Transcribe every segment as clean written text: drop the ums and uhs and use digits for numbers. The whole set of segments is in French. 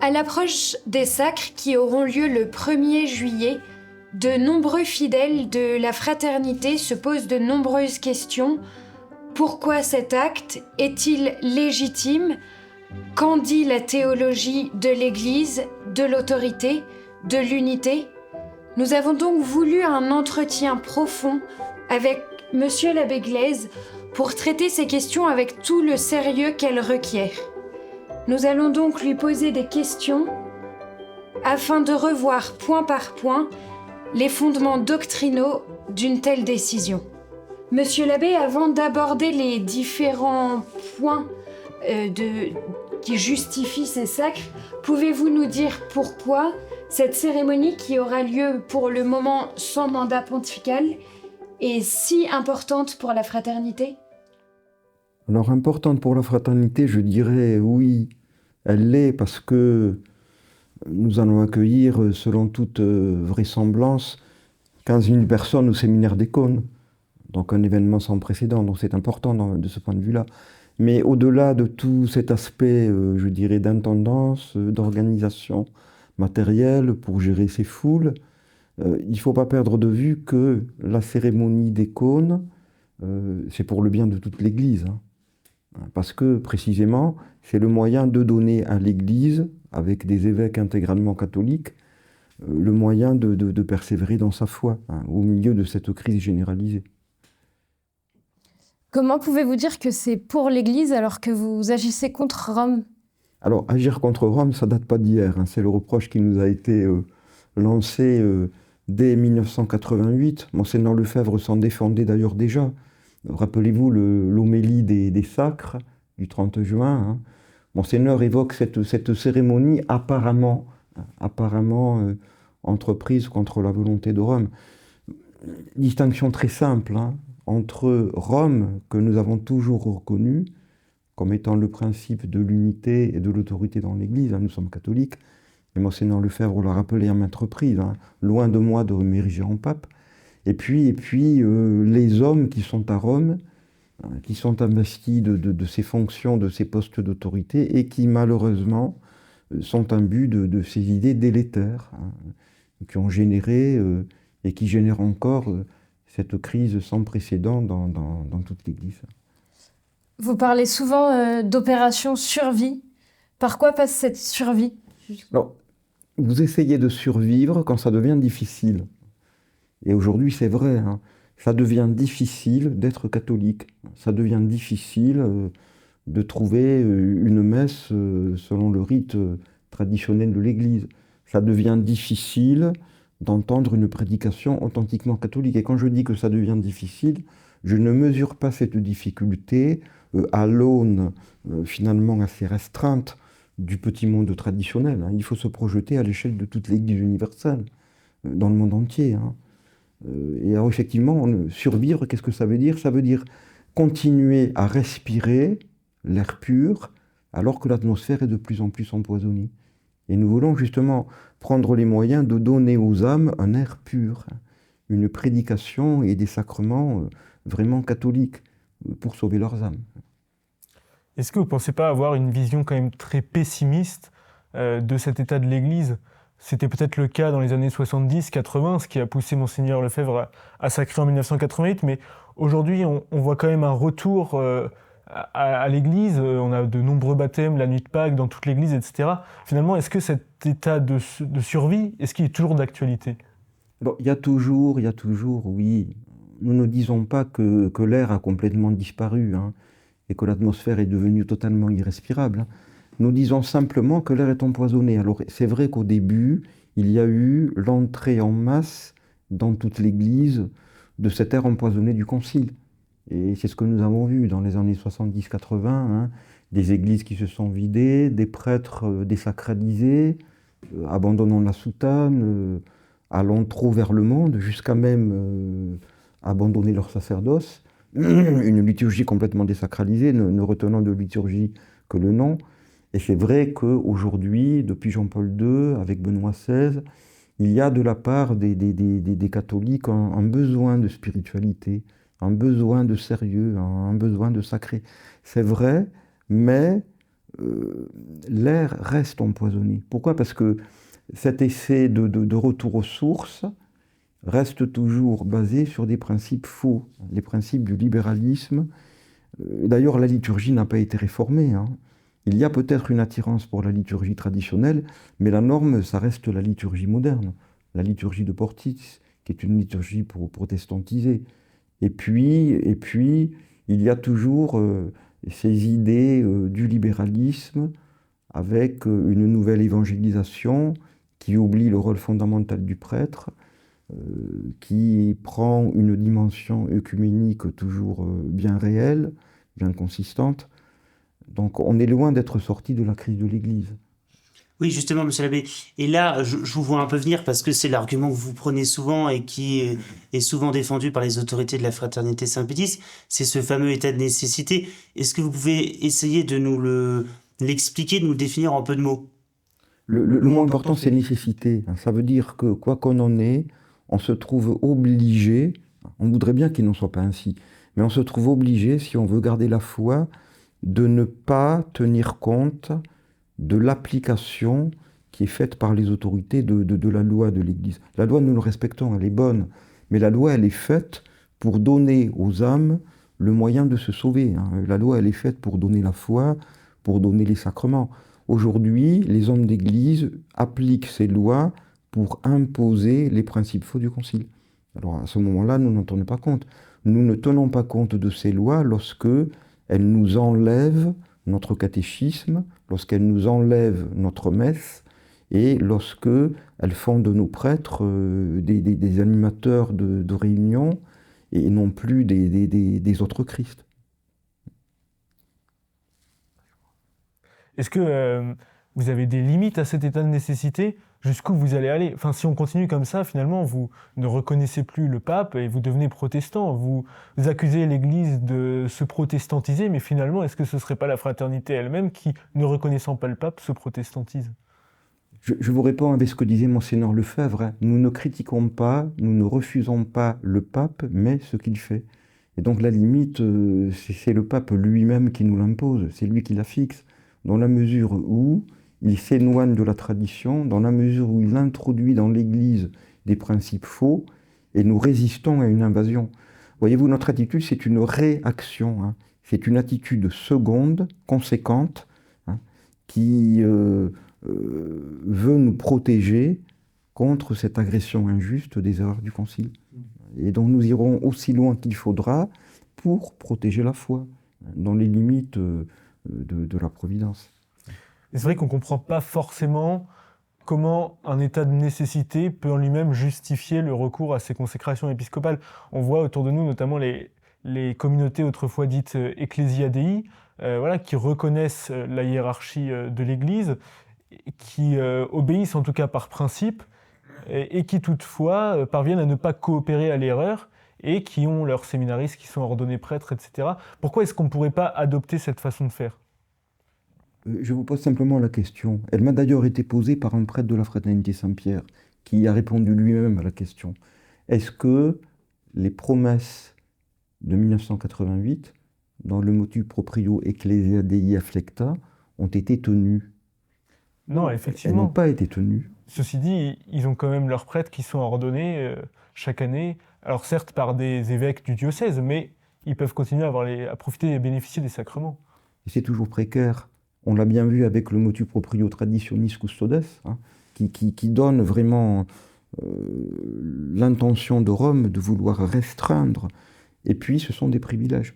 À l'approche des sacres qui auront lieu le 1er juillet, de nombreux fidèles de la fraternité se posent de nombreuses questions. Pourquoi cet acte est-il légitime? Qu'en dit la théologie de l'Église, de l'autorité, de l'unité? Nous avons donc voulu un entretien profond avec Monsieur l'abbé Glaise pour traiter ces questions avec tout le sérieux qu'elles requièrent. Nous allons donc lui poser des questions afin de revoir point par point les fondements doctrinaux d'une telle décision. Monsieur l'abbé, avant d'aborder les différents points qui justifient ces sacres, pouvez-vous nous dire pourquoi cette cérémonie qui aura lieu pour le moment sans mandat pontifical est si importante pour la fraternité? Alors, importante pour la fraternité, je dirais oui, elle l'est parce que nous allons accueillir, selon toute vraisemblance, 15 000 personnes au séminaire des Cônes. Donc un événement sans précédent, donc c'est important de ce point de vue-là. Mais au-delà de tout cet aspect, je dirais, d'intendance, d'organisation matérielle pour gérer ces foules, il ne faut pas perdre de vue que la cérémonie des cônes, c'est pour le bien de toute l'Église. Hein. Parce que, précisément, c'est le moyen de donner à l'Église, avec des évêques intégralement catholiques, le moyen de persévérer dans sa foi, hein, au milieu de cette crise généralisée. Comment pouvez-vous dire que c'est pour l'Église alors que vous agissez contre Rome? Alors, agir contre Rome, ça date pas d'hier. Hein. C'est le reproche qui nous a été lancé dès 1988. Monseigneur Lefebvre s'en défendait d'ailleurs déjà. Rappelez-vous l'homélie des sacres du 30 juin. Hein. Monseigneur évoque cette cérémonie apparemment entreprise contre la volonté de Rome. Distinction très simple, hein, entre Rome, que nous avons toujours reconnu comme étant le principe de l'unité et de l'autorité dans l'Église, hein, nous sommes catholiques, et Monseigneur Lefebvre l'a rappelé à maintes reprises, hein, loin de moi de m'ériger en pape, et puis les hommes qui sont à Rome, hein, qui sont investis de ces fonctions, de ces postes d'autorité, et qui malheureusement sont imbus de ces idées délétères, hein, qui ont généré et qui génèrent encore cette crise sans précédent dans toute l'Église. Vous parlez souvent d'opération survie. Par quoi passe cette survie? Alors, vous essayez de survivre quand ça devient difficile. Et aujourd'hui, c'est vrai, hein, ça devient difficile d'être catholique. Ça devient difficile de trouver une messe selon le rite traditionnel de l'Église. Ça devient difficile d'entendre une prédication authentiquement catholique. Et quand je dis que ça devient difficile, je ne mesure pas cette difficulté à l'aune finalement assez restreinte du petit monde traditionnel. Hein. Il faut se projeter à l'échelle de toute l'Église universelle, dans le monde entier. Hein. Et alors effectivement, survivre, qu'est-ce que ça veut dire? Ça veut dire continuer à respirer l'air pur alors que l'atmosphère est de plus en plus empoisonnée. Et nous voulons justement prendre les moyens de donner aux âmes un air pur, hein, une prédication et des sacrements vraiment catholiques pour sauver leurs âmes. Est-ce que vous ne pensez pas avoir une vision quand même très pessimiste de cet état de l'Église? C'était peut-être le cas dans les années 70-80, ce qui a poussé Monseigneur Lefebvre à sacrer en 1988, mais aujourd'hui on voit quand même un retour à l'Église, on a de nombreux baptêmes, la nuit de Pâques dans toute l'Église, etc. Finalement, est-ce que cet état de survie, est-ce qu'il est toujours d'actualité? Alors, il y a toujours, oui. Nous ne disons pas que l'air a complètement disparu, hein, et que l'atmosphère est devenue totalement irrespirable. Hein. Nous disons simplement que l'air est empoisonné. Alors, c'est vrai qu'au début, il y a eu l'entrée en masse dans toute l'Église de cet air empoisonné du Concile. Et c'est ce que nous avons vu dans les années 70-80, hein, des églises qui se sont vidées, des prêtres désacralisés, abandonnant la soutane, allant trop vers le monde, jusqu'à même abandonner leur sacerdoce, une liturgie complètement désacralisée, ne retenant de liturgie que le nom. Et c'est vrai qu'aujourd'hui, depuis Jean-Paul II, avec Benoît XVI, il y a de la part des catholiques un besoin de spiritualité, un besoin de sérieux, un besoin de sacré. C'est vrai, mais l'air reste empoisonné. Pourquoi? Parce que cet essai de retour aux sources reste toujours basé sur des principes faux, les principes du libéralisme. D'ailleurs, la liturgie n'a pas été réformée, hein. Il y a peut-être une attirance pour la liturgie traditionnelle, mais la norme, ça reste la liturgie moderne, la liturgie de Portitz, qui est une liturgie protestantisée. Et puis, il y a toujours ces idées du libéralisme avec une nouvelle évangélisation qui oublie le rôle fondamental du prêtre, qui prend une dimension œcuménique toujours bien réelle, bien consistante. Donc on est loin d'être sorti de la crise de l'Église. Oui, justement, monsieur l'abbé. Et là, je vous vois un peu venir parce que c'est l'argument que vous prenez souvent et qui est souvent défendu par les autorités de la Fraternité Saint-Pédis, c'est ce fameux état de nécessité. Est-ce que vous pouvez essayer de nous l'expliquer, de nous le définir en peu de mots? Le mot important, c'est nécessité. Ça veut dire que, quoi qu'on en ait, on se trouve obligé, on voudrait bien qu'il n'en soit pas ainsi, mais on se trouve obligé, si on veut garder la foi, de ne pas tenir compte de l'application qui est faite par les autorités de la loi de l'Église. La loi, nous le respectons, elle est bonne, mais la loi, elle est faite pour donner aux âmes le moyen de se sauver, hein. La loi, elle est faite pour donner la foi, pour donner les sacrements. Aujourd'hui, les hommes d'Église appliquent ces lois pour imposer les principes faux du Concile. Alors à ce moment-là, nous n'en tenons pas compte. Nous ne tenons pas compte de ces lois lorsque elles nous enlèvent notre catéchisme, lorsqu'elles nous enlèvent notre messe, et lorsque elles font de nos prêtres des animateurs de réunions, et non plus des autres Christ. Est-ce que vous avez des limites à cet état de nécessité? Jusqu'où vous allez aller? Enfin, si on continue comme ça, finalement, vous ne reconnaissez plus le pape et vous devenez protestant. Vous accusez l'Église de se protestantiser, mais finalement, est-ce que ce ne serait pas la fraternité elle-même qui, ne reconnaissant pas le pape, se protestantise? Je vous réponds avec ce que disait Monseigneur Lefebvre, hein. Nous ne critiquons pas, nous ne refusons pas le pape, mais ce qu'il fait. Et donc la limite, c'est le pape lui-même qui nous l'impose, c'est lui qui la fixe. Dans la mesure où il s'éloigne de la tradition, dans la mesure où il introduit dans l'Église des principes faux, et nous résistons à une invasion. Voyez-vous, notre attitude, c'est une réaction, hein. C'est une attitude seconde, conséquente, hein, qui veut nous protéger contre cette agression injuste des erreurs du Concile. Et donc nous irons aussi loin qu'il faudra pour protéger la foi, dans les limites de la Providence. C'est vrai qu'on ne comprend pas forcément comment un état de nécessité peut en lui-même justifier le recours à ces consécrations épiscopales. On voit autour de nous notamment les communautés autrefois dites Ecclesia Dei, qui reconnaissent la hiérarchie de l'Église, qui obéissent en tout cas par principe, et qui toutefois parviennent à ne pas coopérer à l'erreur, et qui ont leurs séminaristes qui sont ordonnés prêtres, etc. Pourquoi est-ce qu'on ne pourrait pas adopter cette façon de faire? Je vous pose simplement la question. Elle m'a d'ailleurs été posée par un prêtre de la Fraternité Saint-Pierre, qui a répondu lui-même à la question. Est-ce que les promesses de 1988, dans le motu proprio Ecclesia Dei Afflecta, ont été tenues? Non, effectivement. Elles n'ont pas été tenues. Ceci dit, ils ont quand même leurs prêtres qui sont ordonnés chaque année, alors certes par des évêques du diocèse, mais ils peuvent continuer à profiter et bénéficier des sacrements. Et c'est toujours précaire. On l'a bien vu avec le motu proprio Traditionis Custodes, hein, qui donne vraiment l'intention de Rome de vouloir restreindre. Et puis, ce sont des privilèges.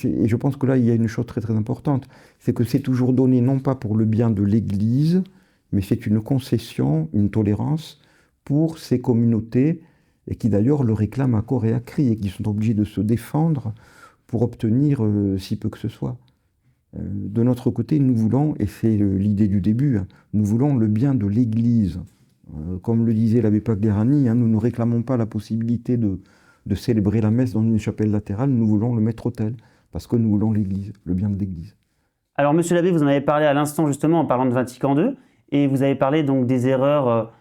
Et je pense que là, il y a une chose très très importante, c'est que c'est toujours donné non pas pour le bien de l'Église, mais c'est une concession, une tolérance pour ces communautés, et qui d'ailleurs le réclament à corps et à cri, et qui sont obligés de se défendre pour obtenir si peu que ce soit. De notre côté, nous voulons, et c'est l'idée du début, hein, nous voulons le bien de l'Église. Comme le disait l'abbé Pagliarani, hein, nous ne réclamons pas la possibilité de célébrer la messe dans une chapelle latérale, nous voulons le maître-autel, parce que nous voulons l'Église, le bien de l'Église. Alors, monsieur l'abbé, vous en avez parlé à l'instant justement en parlant de Vatican II, et vous avez parlé donc des erreurs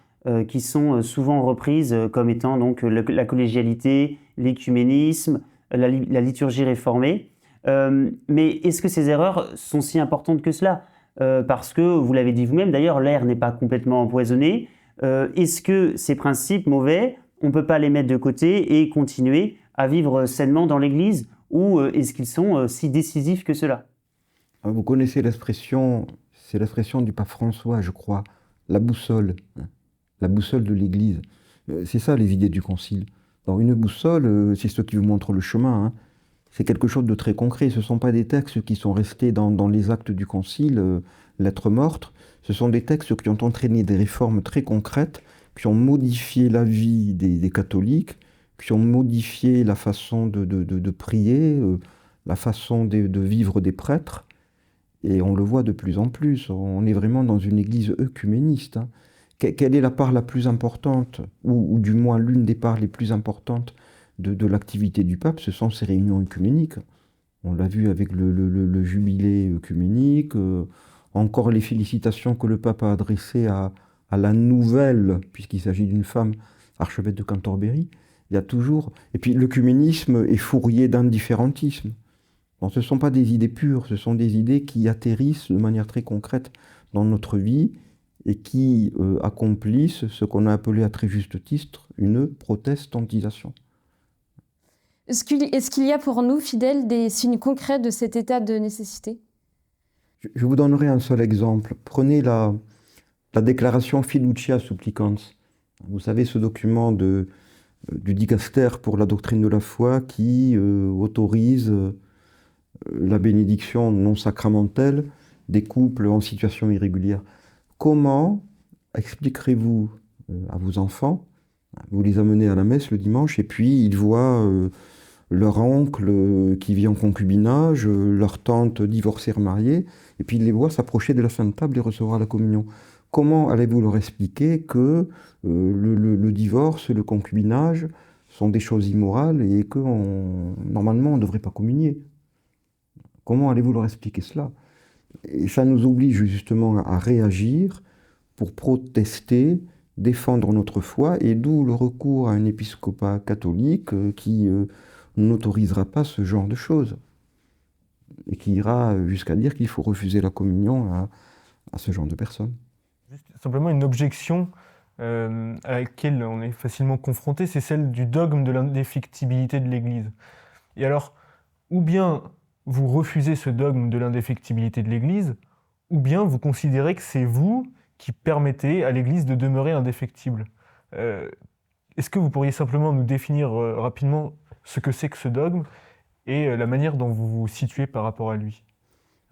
qui sont souvent reprises comme étant donc la collégialité, l'écuménisme, la liturgie réformée. Mais est-ce que ces erreurs sont si importantes que cela? parce que, vous l'avez dit vous-même, d'ailleurs, l'air n'est pas complètement empoisonné. Est-ce que ces principes mauvais, on ne peut pas les mettre de côté et continuer à vivre sainement dans l'Église, ou est-ce qu'ils sont si décisifs que cela? Vous connaissez l'expression, c'est l'expression du pape François, je crois, la boussole de l'Église. C'est ça les idées du Concile. Alors une boussole, c'est ce qui vous montre le chemin, hein. C'est quelque chose de très concret. Ce ne sont pas des textes qui sont restés dans les actes du Concile, lettres mortes. Ce sont des textes qui ont entraîné des réformes très concrètes, qui ont modifié la vie des catholiques, qui ont modifié la façon de prier, la façon de vivre des prêtres. Et on le voit de plus en plus. On est vraiment dans une église œcuméniste, hein. Quelle est la part la plus importante, ou du moins l'une des parts les plus importantes de l'activité du pape? Ce sont ces réunions œcuméniques. On l'a vu avec le jubilé œcuménique, encore les félicitations que le pape a adressées à la nouvelle, puisqu'il s'agit d'une femme, archevêque de Cantorbéry. Il y a toujours... Et puis l'œcuménisme est fourrié d'indifférentisme. Bon, ce ne sont pas des idées pures, ce sont des idées qui atterrissent de manière très concrète dans notre vie et qui accomplissent ce qu'on a appelé à très juste titre une protestantisation. Est-ce qu'il y a pour nous, fidèles, des signes concrets de cet état de nécessité? Je vous donnerai un seul exemple. Prenez la déclaration Fiducia Supplicans. Vous savez, ce document du dicaster pour la doctrine de la foi qui autorise la bénédiction non sacramentelle des couples en situation irrégulière. Comment expliquerez-vous à vos enfants, vous les amenez à la messe le dimanche et puis ils voient leur oncle qui vit en concubinage, leur tante divorcée remariée, et puis ils les voient s'approcher de la Sainte Table et recevoir la communion. Comment allez-vous leur expliquer que le divorce, le concubinage sont des choses immorales et que normalement on ne devrait pas communier? Comment allez-vous leur expliquer cela? Et ça nous oblige justement à réagir pour protester, défendre notre foi, et d'où le recours à un épiscopat catholique qui n'autorisera pas ce genre de choses, et qui ira jusqu'à dire qu'il faut refuser la communion à ce genre de personnes. Juste simplement une objection à laquelle on est facilement confronté, c'est celle du dogme de l'indéfectibilité de l'Église. Et alors, ou bien vous refusez ce dogme de l'indéfectibilité de l'Église, ou bien vous considérez que c'est vous qui permettez à l'Église de demeurer indéfectible. Est-ce que vous pourriez simplement nous définir rapidement ce que c'est que ce dogme et la manière dont vous vous situez par rapport à lui?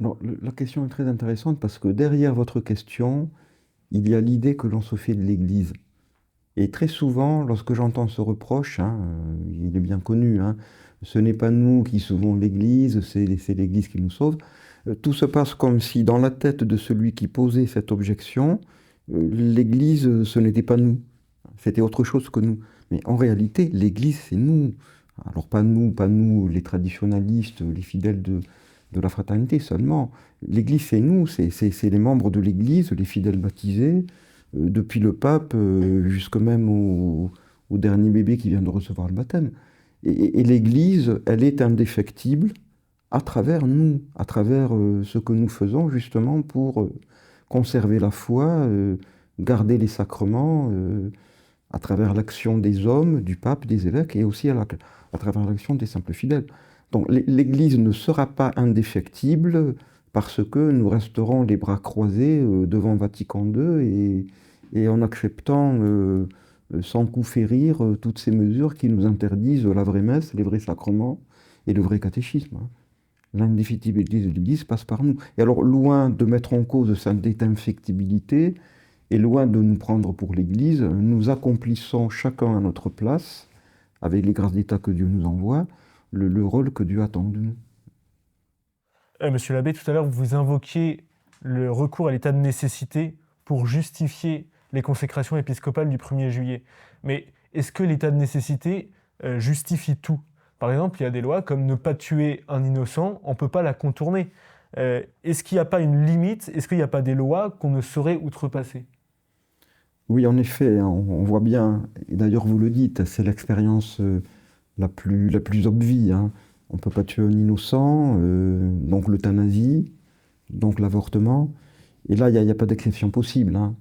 Alors, la question est très intéressante parce que derrière votre question, il y a l'idée que l'on se fait de l'Église. Et très souvent, lorsque j'entends ce reproche, il est bien connu, ce n'est pas nous qui sauvons l'Église, c'est l'Église qui nous sauve. Tout se passe comme si dans la tête de celui qui posait cette objection, l'Église, ce n'était pas nous, c'était autre chose que nous. Mais en réalité, l'Église, c'est nous. Alors pas nous les traditionalistes, les fidèles de la fraternité seulement. L'Église, c'est nous, c'est les membres de l'Église, les fidèles baptisés, depuis le pape jusque même au dernier bébé qui vient de recevoir le baptême. Et l'Église, elle est indéfectible à travers nous, à travers ce que nous faisons justement pour conserver la foi, garder les sacrements, à travers l'action des hommes, du pape, des évêques, et aussi à travers l'action des simples fidèles. Donc l'Église ne sera pas indéfectible parce que nous resterons les bras croisés devant Vatican II et en acceptant sans coup férir toutes ces mesures qui nous interdisent la vraie messe, les vrais sacrements et le vrai catéchisme. L'indéfectibilité de l'Église passe par nous. Et alors, loin de mettre en cause cette infectibilité, et loin de nous prendre pour l'Église, nous accomplissons chacun à notre place, avec les grâces d'État que Dieu nous envoie, le rôle que Dieu attend de nous. Monsieur l'abbé, tout à l'heure, vous invoquiez le recours à l'état de nécessité pour justifier les consécrations épiscopales du 1er juillet. Mais est-ce que l'état de nécessité justifie tout? Par exemple, il y a des lois comme ne pas tuer un innocent, on ne peut pas la contourner. Est-ce qu'il n'y a pas une limite? Est-ce qu'il n'y a pas des lois qu'on ne saurait outrepasser? Oui, en effet, on voit bien, et d'ailleurs vous le dites, c'est l'expérience la plus obvie. On ne peut pas tuer un innocent, donc l'euthanasie, donc l'avortement. Et là, il n'y a pas d'exception possible, hein.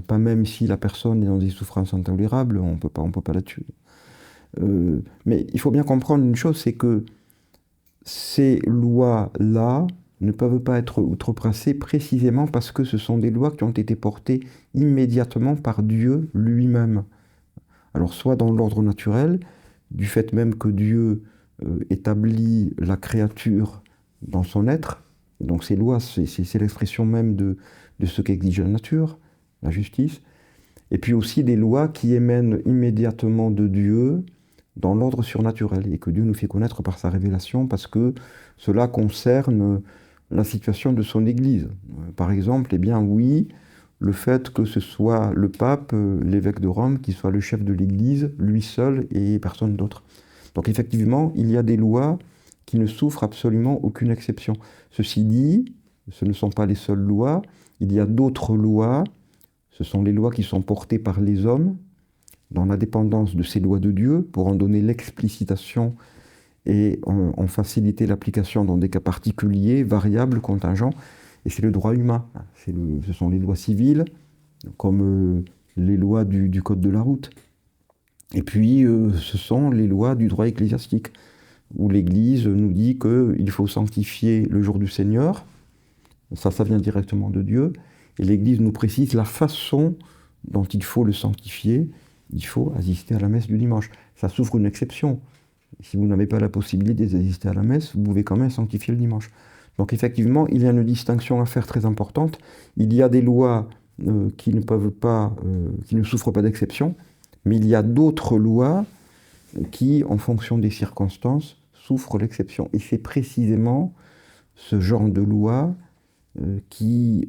Pas même si la personne est dans des souffrances intolérables, on peut pas la tuer. Mais il faut bien comprendre une chose, c'est que ces lois-là ne peuvent pas être outrepassées précisément parce que ce sont des lois qui ont été portées immédiatement par Dieu lui-même. Alors soit dans l'ordre naturel, du fait même que Dieu établit la créature dans son être, et donc ces lois, c'est l'expression même de ce qu'exige la nature, la justice, et puis aussi des lois qui émènent immédiatement de Dieu dans l'ordre surnaturel, et que Dieu nous fait connaître par sa révélation, parce que cela concerne la situation de son Église. Par exemple, eh bien oui, le fait que ce soit le pape, l'évêque de Rome, qui soit le chef de l'Église, lui seul et personne d'autre. Donc effectivement, il y a des lois qui ne souffrent absolument aucune exception. Ceci dit, ce ne sont pas les seules lois, il y a d'autres lois, ce sont les lois qui sont portées par les hommes, dans la dépendance de ces lois de Dieu, pour en donner l'explicitation et en faciliter l'application dans des cas particuliers, variables, contingents, et c'est le droit humain. Ce sont les lois civiles, comme les lois du Code de la route. Et puis, ce sont les lois du droit ecclésiastique, où l'Église nous dit qu'il faut sanctifier le jour du Seigneur, ça vient directement de Dieu, et l'Église nous précise la façon dont il faut le sanctifier. Il faut assister à la messe du dimanche. Ça souffre une exception. Si vous n'avez pas la possibilité d'assister à la messe, vous pouvez quand même sanctifier le dimanche. Donc effectivement, il y a une distinction à faire très importante. Il y a des lois qui ne souffrent pas d'exception, mais il y a d'autres lois qui, en fonction des circonstances, souffrent l'exception. Et c'est précisément ce genre de lois qui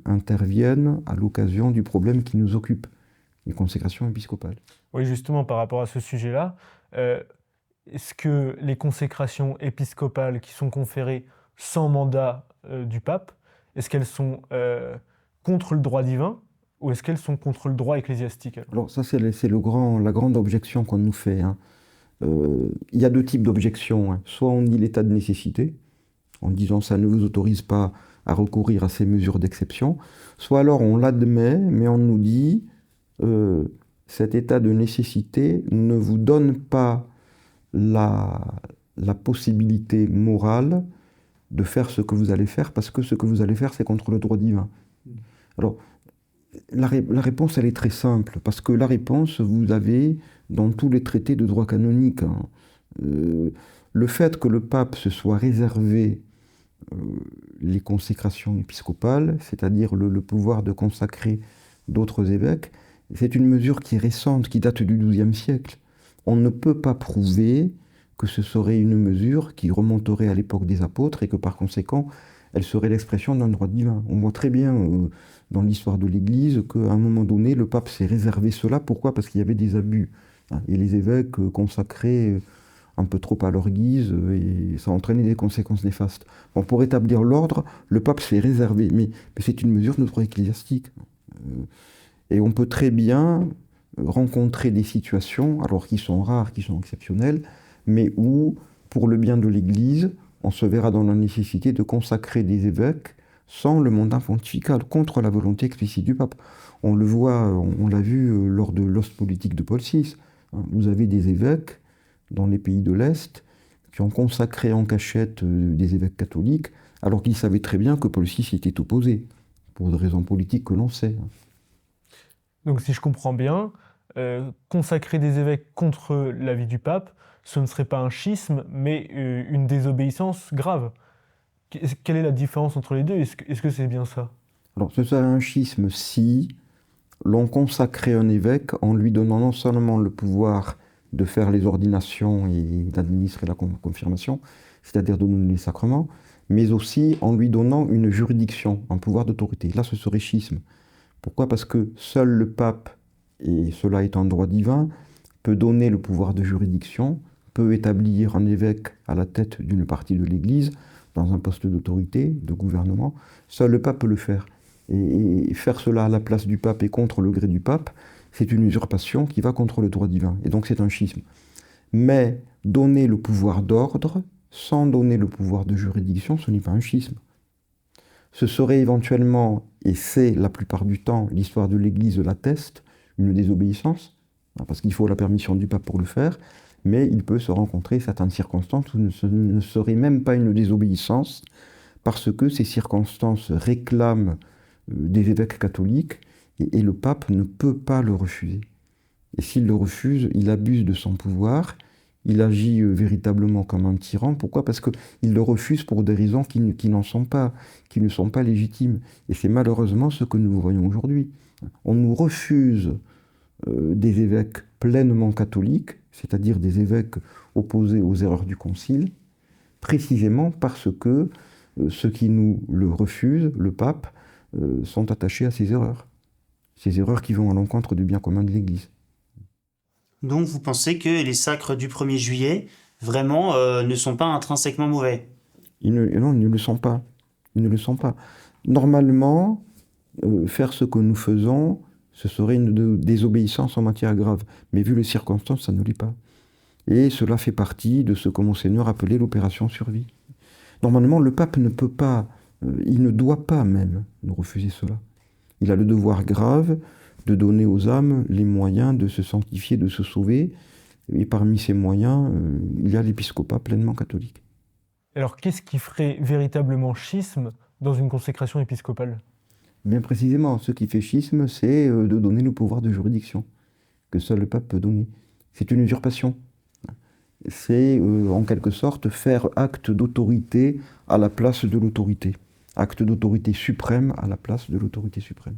interviennent à l'occasion du problème qui nous occupe, les consécrations épiscopales. Oui, justement, par rapport à ce sujet-là, est-ce que les consécrations épiscopales qui sont conférées sans mandat du pape, est-ce qu'elles sont contre le droit divin ou est-ce qu'elles sont contre le droit ecclésiastique? Alors ça, c'est la grande objection qu'on nous fait, hein. Il y a deux types d'objections, hein. Soit on nie l'état de nécessité, en disant ça ne vous autorise pas à recourir à ces mesures d'exception, soit alors on l'admet, mais on nous dit cet état de nécessité ne vous donne pas la possibilité morale de faire ce que vous allez faire, parce que ce que vous allez faire, c'est contre le droit divin. Alors, la réponse, elle est très simple, parce que la réponse, vous avez dans tous les traités de droit canonique, hein. Le fait que le pape se soit réservé les consécrations épiscopales, c'est-à-dire le pouvoir de consacrer d'autres évêques, c'est une mesure qui est récente, qui date du XIIe siècle. On ne peut pas prouver que ce serait une mesure qui remonterait à l'époque des apôtres et que par conséquent, elle serait l'expression d'un droit divin. On voit très bien dans l'histoire de l'Église qu'à un moment donné, le pape s'est réservé cela. Pourquoi ? Parce qu'il y avait des abus, hein, et les évêques consacraient un peu trop à leur guise, et ça entraînait des conséquences néfastes. Bon, pour établir l'ordre, le pape s'est réservé, mais c'est une mesure de droit ecclésiastique. Et on peut très bien rencontrer des situations, alors qui sont rares, qui sont exceptionnelles, mais où, pour le bien de l'Église, on se verra dans la nécessité de consacrer des évêques sans le mandat pontifical, contre la volonté explicite du pape. On le voit, on l'a vu lors de l'ost politique de Paul VI. Vous avez des évêques dans les pays de l'Est qui ont consacré en cachette des évêques catholiques, alors qu'ils savaient très bien que Paul VI y était opposé, pour des raisons politiques que l'on sait. Donc si je comprends bien, consacrer des évêques contre l'avis du pape, ce ne serait pas un schisme, mais une désobéissance grave. Quelle est la différence entre les deux ? Est-ce que c'est bien ça ? Alors ce serait un schisme si l'on consacrait un évêque en lui donnant non seulement le pouvoir de faire les ordinations et d'administrer la confirmation, c'est-à-dire de donner les sacrements, mais aussi en lui donnant une juridiction, un pouvoir d'autorité. Là, ce serait schisme. Pourquoi ? Parce que seul le pape, et cela est un droit divin, peut donner le pouvoir de juridiction, peut établir un évêque à la tête d'une partie de l'Église, dans un poste d'autorité, de gouvernement. Seul le pape peut le faire. Et faire cela à la place du pape et contre le gré du pape, c'est une usurpation qui va contre le droit divin. Et donc c'est un schisme. Mais donner le pouvoir d'ordre, sans donner le pouvoir de juridiction, ce n'est pas un schisme. Ce serait éventuellement, et c'est la plupart du temps, l'histoire de l'Église l'atteste, une désobéissance, parce qu'il faut la permission du pape pour le faire, mais il peut se rencontrer certaines circonstances où ce ne serait même pas une désobéissance, parce que ces circonstances réclament des évêques catholiques, et le pape ne peut pas le refuser. Et s'il le refuse, il abuse de son pouvoir, il agit véritablement comme un tyran. Pourquoi ? Parce qu'il le refuse pour des raisons qui ne sont pas légitimes. Et c'est malheureusement ce que nous voyons aujourd'hui. On nous refuse des évêques pleinement catholiques, c'est-à-dire des évêques opposés aux erreurs du Concile, précisément parce que ceux qui nous le refusent, le pape, sont attachés à ces erreurs qui vont à l'encontre du bien commun de l'Église. Donc vous pensez que les sacres du 1er juillet, vraiment, ne sont pas intrinsèquement mauvais? Non, ils ne le sont pas. Ils ne le sont pas. Normalement, faire ce que nous faisons, ce serait une désobéissance en matière grave. Mais vu les circonstances, ça ne l'est pas. Et cela fait partie de ce que Monseigneur appelait l'opération survie. Normalement, le pape ne peut pas, il ne doit pas même nous refuser cela. Il a le devoir grave de donner aux âmes les moyens de se sanctifier, de se sauver. Et parmi ces moyens, il y a l'épiscopat pleinement catholique. Alors, qu'est-ce qui ferait véritablement schisme dans une consécration épiscopale ? Bien précisément, ce qui fait schisme, c'est de donner le pouvoir de juridiction, que seul le pape peut donner. C'est une usurpation. C'est, en quelque sorte, faire acte d'autorité à la place de l'autorité. Acte d'autorité suprême à la place de l'autorité suprême.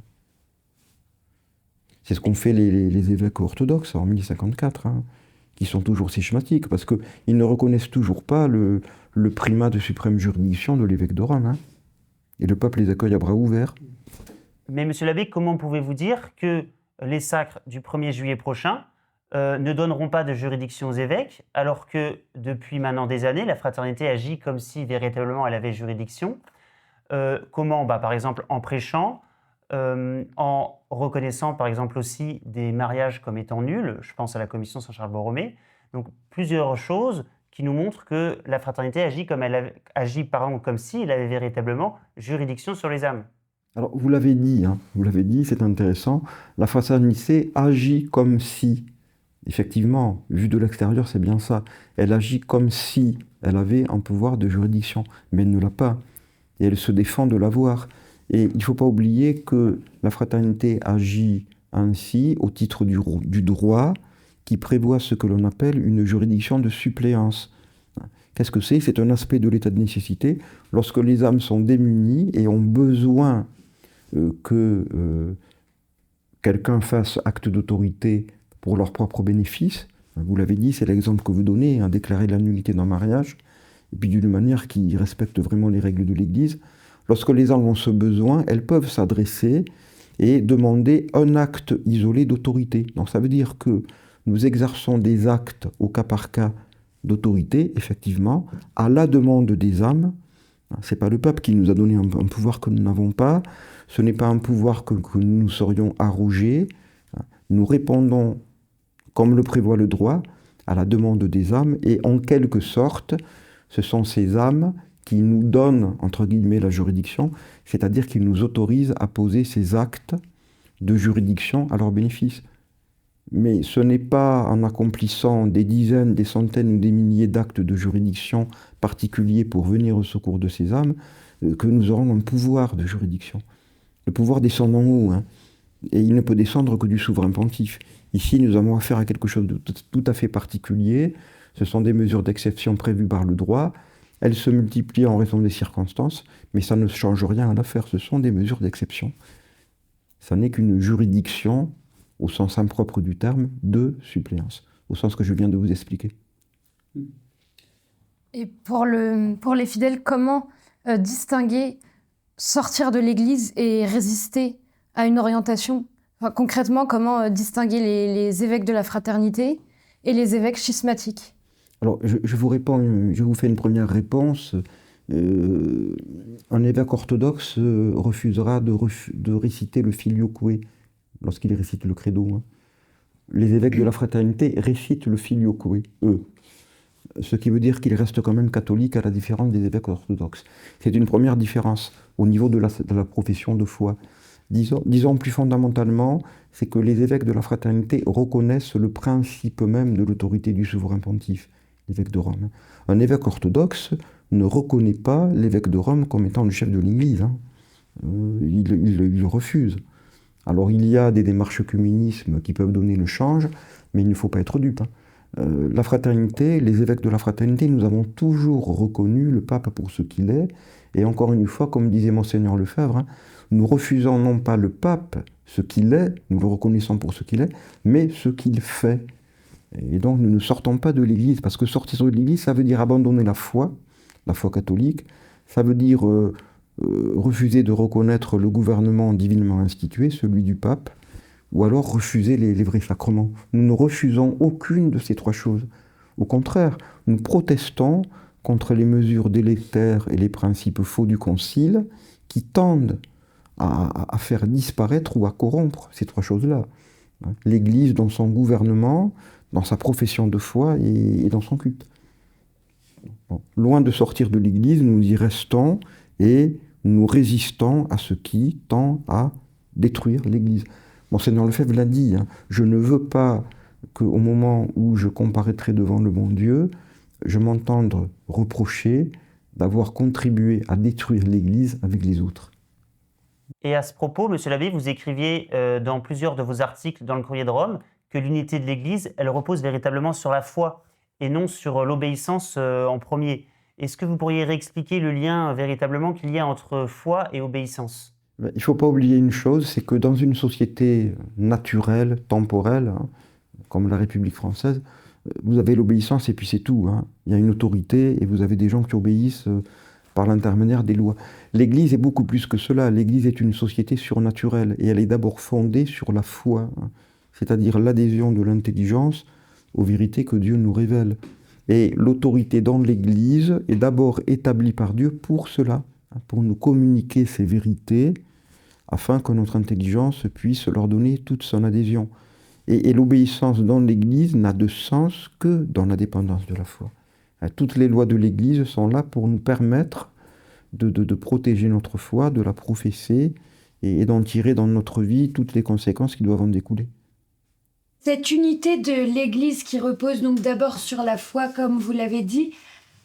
C'est ce qu'ont fait les évêques orthodoxes en 1054, qui sont toujours si schématiques, parce qu'ils ne reconnaissent toujours pas le primat de suprême juridiction de l'évêque de Rome. Et le pape les accueille à bras ouverts. Mais monsieur l'abbé, comment pouvez-vous dire que les sacres du 1er juillet prochain ne donneront pas de juridiction aux évêques, alors que depuis maintenant des années, la fraternité agit comme si véritablement elle avait juridiction? Comment? Par exemple en prêchant, en reconnaissant par exemple aussi des mariages comme étant nuls, je pense à la commission Saint-Charles-Borromée, donc plusieurs choses qui nous montrent que la fraternité agit comme si elle avait véritablement juridiction sur les âmes. Alors vous l'avez dit, c'est intéressant, la fraternité agit comme si, effectivement, vu de l'extérieur c'est bien ça, elle agit comme si elle avait un pouvoir de juridiction, mais elle ne l'a pas, et elle se défend de l'avoir. Et il ne faut pas oublier que la fraternité agit ainsi au titre du droit qui prévoit ce que l'on appelle une juridiction de suppléance. Qu'est-ce que c'est ? C'est un aspect de l'état de nécessité. Lorsque les âmes sont démunies et ont besoin que quelqu'un fasse acte d'autorité pour leur propre bénéfice, vous l'avez dit, c'est l'exemple que vous donnez, déclarer la nullité d'un mariage, et puis d'une manière qui respecte vraiment les règles de l'Église. Lorsque les âmes ont ce besoin, elles peuvent s'adresser et demander un acte isolé d'autorité. Donc ça veut dire que nous exerçons des actes au cas par cas d'autorité, effectivement, à la demande des âmes. Ce n'est pas le pape qui nous a donné un pouvoir que nous n'avons pas, ce n'est pas un pouvoir que nous nous serions arrogés. Nous répondons, comme le prévoit le droit, à la demande des âmes, et en quelque sorte, ce sont ces âmes qui nous donnent, entre guillemets, la juridiction, c'est-à-dire qui nous autorisent à poser ces actes de juridiction à leur bénéfice. Mais ce n'est pas en accomplissant des dizaines, des centaines ou des milliers d'actes de juridiction particuliers pour venir au secours de ces âmes que nous aurons un pouvoir de juridiction. Le pouvoir descend en haut, et il ne peut descendre que du souverain pontife. Ici, nous avons affaire à quelque chose de tout à fait particulier. Ce sont des mesures d'exception prévues par le droit. Elles se multiplient en raison des circonstances, mais ça ne change rien à l'affaire. Ce sont des mesures d'exception. Ça n'est qu'une juridiction, au sens impropre du terme, de suppléance, au sens que je viens de vous expliquer. Et pour les fidèles, comment distinguer sortir de l'Église et résister à une orientation? Concrètement, comment distinguer les évêques de la fraternité et les évêques schismatiques? Alors, je vous réponds, je vous fais une première réponse. Un évêque orthodoxe refusera de réciter le filioque lorsqu'il récite le credo. Les évêques de la fraternité récitent le filioque, eux. ce qui veut dire qu'il reste quand même catholique à la différence des évêques orthodoxes. C'est une première différence au niveau de la profession de foi. Disons plus fondamentalement, c'est que les évêques de la fraternité reconnaissent le principe même de l'autorité du souverain pontife, l'évêque de Rome. Un évêque orthodoxe ne reconnaît pas l'évêque de Rome comme étant le chef de l'Église. Il le refuse. Alors il y a des démarches œcuménisme qui peuvent donner le change, mais il ne faut pas être dupe. La fraternité, les évêques de la fraternité, nous avons toujours reconnu le pape pour ce qu'il est, et encore une fois, comme disait Monseigneur Lefebvre, nous refusons non pas le pape, ce qu'il est, nous le reconnaissons pour ce qu'il est, mais ce qu'il fait. Et donc nous ne sortons pas de l'Église, parce que sortir de l'Église, ça veut dire abandonner la foi catholique, ça veut dire refuser de reconnaître le gouvernement divinement institué, celui du pape, ou alors refuser les vrais sacrements. Nous ne refusons aucune de ces trois choses. Au contraire, nous protestons contre les mesures délétères et les principes faux du Concile qui tendent à faire disparaître ou à corrompre ces trois choses-là. L'Église dans son gouvernement, dans sa profession de foi et dans son culte. Bon. Loin de sortir de l'Église, nous y restons et nous résistons à ce qui tend à détruire l'Église. Monseigneur Lefebvre l'a dit, je ne veux pas qu'au moment où je comparaîtrai devant le bon Dieu, je m'entende reprocher d'avoir contribué à détruire l'Église avec les autres. Et à ce propos, Monsieur l'abbé, vous écriviez dans plusieurs de vos articles dans le Courrier de Rome que l'unité de l'Église, elle repose véritablement sur la foi et non sur l'obéissance en premier. Est-ce que vous pourriez réexpliquer le lien véritablement qu'il y a entre foi et obéissance ? Il ne faut pas oublier une chose, c'est que dans une société naturelle, temporelle, comme la République française, vous avez l'obéissance et puis c'est tout. Il y a une autorité et vous avez des gens qui obéissent par l'intermédiaire des lois. L'Église est beaucoup plus que cela. L'Église est une société surnaturelle et elle est d'abord fondée sur la foi, c'est-à-dire l'adhésion de l'intelligence aux vérités que Dieu nous révèle. Et l'autorité dans l'Église est d'abord établie par Dieu pour cela, pour nous communiquer ces vérités, afin que notre intelligence puisse leur donner toute son adhésion. Et l'obéissance dans l'Église n'a de sens que dans la dépendance de la foi. Toutes les lois de l'Église sont là pour nous permettre de protéger notre foi, de la professer et d'en tirer dans notre vie toutes les conséquences qui doivent en découler. Cette unité de l'Église qui repose donc d'abord sur la foi, comme vous l'avez dit,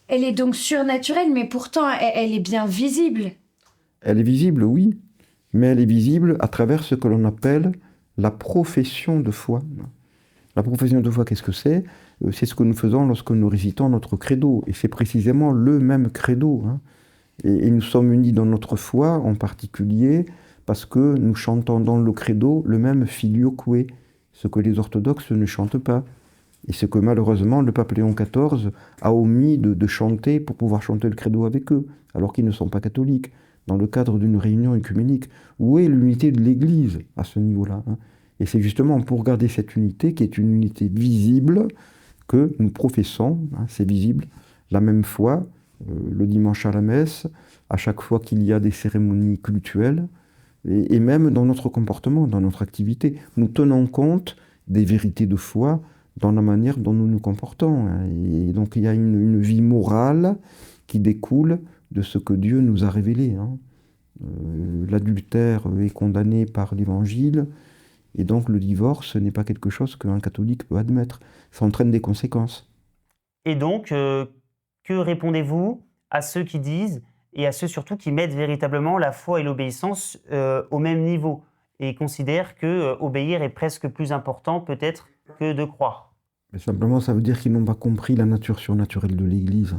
elle est donc surnaturelle, mais pourtant elle est bien visible. Elle est visible, oui, mais elle est visible à travers ce que l'on appelle la profession de foi. La profession de foi, qu'est-ce que c'est ? C'est ce que nous faisons lorsque nous récitons notre credo, et c'est précisément le même credo. Et nous sommes unis dans notre foi, en particulier, parce que nous chantons dans le credo le même filioque, ce que les orthodoxes ne chantent pas. Et ce que malheureusement le pape Léon XIV a omis de chanter pour pouvoir chanter le credo avec eux, alors qu'ils ne sont pas catholiques, dans le cadre d'une réunion œcuménique. Où est l'unité de l'Église à ce niveau-là ? Et c'est justement pour garder cette unité, qui est une unité visible, que nous professons, c'est visible, la même foi, le dimanche à la messe, à chaque fois qu'il y a des cérémonies cultuelles, et même dans notre comportement, dans notre activité. Nous tenons compte des vérités de foi dans la manière dont nous nous comportons. Et donc il y a une vie morale qui découle de ce que Dieu nous a révélé. L'adultère est condamné par l'Évangile, et donc le divorce n'est pas quelque chose qu'un catholique peut admettre. Ça entraîne des conséquences. Et donc, que répondez-vous à ceux qui disent, et à ceux surtout qui mettent véritablement la foi et l'obéissance au même niveau, et considèrent que obéir est presque plus important peut-être que de croire ? Mais simplement, ça veut dire qu'ils n'ont pas compris la nature surnaturelle de l'Église.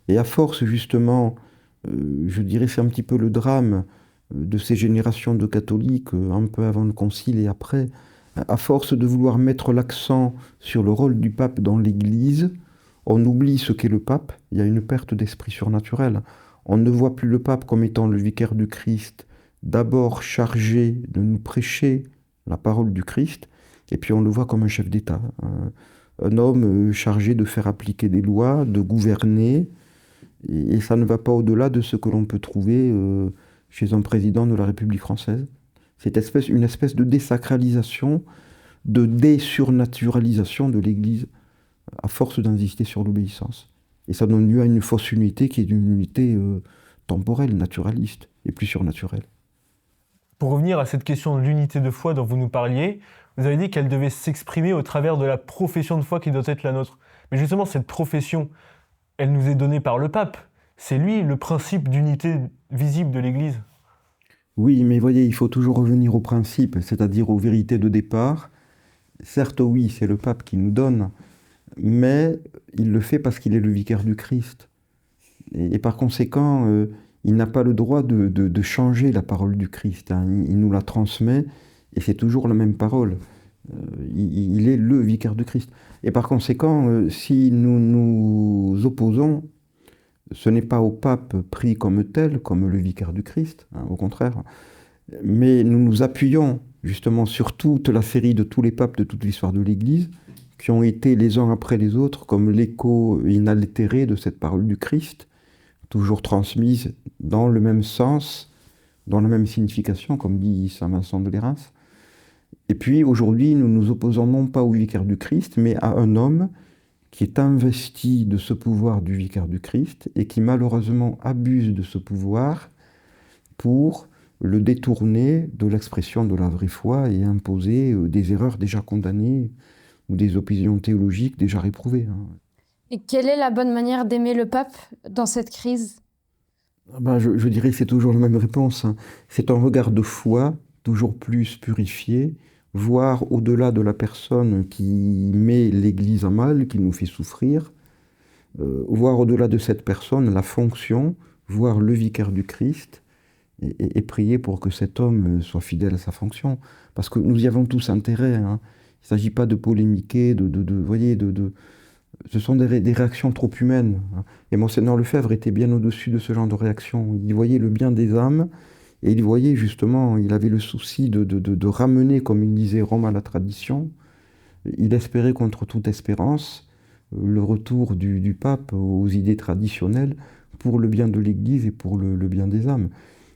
Et à force, justement, je dirais c'est un petit peu le drame de ces générations de catholiques, un peu avant le Concile et après, à force de vouloir mettre l'accent sur le rôle du pape dans l'Église, on oublie ce qu'est le pape. Il y a une perte d'esprit surnaturel. On ne voit plus le pape comme étant le vicaire du Christ, d'abord chargé de nous prêcher la parole du Christ, et puis on le voit comme un chef d'État, un homme chargé de faire appliquer des lois, de gouverner, et ça ne va pas au-delà de ce que l'on peut trouver chez un président de la République française. C'est une espèce de désacralisation, de désurnaturalisation de l'Église. à force d'insister sur l'obéissance. Et ça donne lieu à une fausse unité qui est une unité temporelle, naturaliste, et plus surnaturelle. Pour revenir à cette question de l'unité de foi dont vous nous parliez, vous avez dit qu'elle devait s'exprimer au travers de la profession de foi qui doit être la nôtre. Mais justement, cette profession, elle nous est donnée par le pape. C'est lui le principe d'unité visible de l'Église. Oui, mais voyez, il faut toujours revenir au principe, c'est-à-dire aux vérités de départ. Certes, oui, c'est le pape qui nous donne, mais il le fait parce qu'il est le vicaire du Christ. Et par conséquent, il n'a pas le droit de changer la parole du Christ. Hein. Il nous la transmet, et c'est toujours la même parole. Il est le vicaire du Christ. Et par conséquent, si nous nous opposons, ce n'est pas au pape pris comme tel, comme le vicaire du Christ, hein, au contraire, mais nous nous appuyons justement sur toute la série de tous les papes de toute l'histoire de l'Église, qui ont été les uns après les autres comme l'écho inaltéré de cette parole du Christ, toujours transmise dans le même sens, dans la même signification, comme dit saint Vincent de Lérins. Et puis aujourd'hui, nous nous opposons non pas au vicaire du Christ, mais à un homme qui est investi de ce pouvoir du vicaire du Christ et qui malheureusement abuse de ce pouvoir pour le détourner de l'expression de la vraie foi et imposer des erreurs déjà condamnées ou des opinions théologiques déjà réprouvées. Hein. Et quelle est la bonne manière d'aimer le pape dans cette crise ? Je dirais que c'est toujours la même réponse. Hein. C'est un regard de foi toujours plus purifié, voir au-delà de la personne qui met l'Église à mal, qui nous fait souffrir, voir au-delà de cette personne la fonction, voir le vicaire du Christ et prier pour que cet homme soit fidèle à sa fonction. Parce que nous y avons tous intérêt. Hein. Il ne s'agit pas de polémiquer, ce sont des réactions trop humaines. Hein. Et Monseigneur Lefebvre était bien au-dessus de ce genre de réaction. Il voyait le bien des âmes. Et il voyait justement, il avait le souci de ramener, comme il disait, Rome à la tradition. Il espérait contre toute espérance le retour du pape aux idées traditionnelles pour le bien de l'Église et pour le bien des âmes.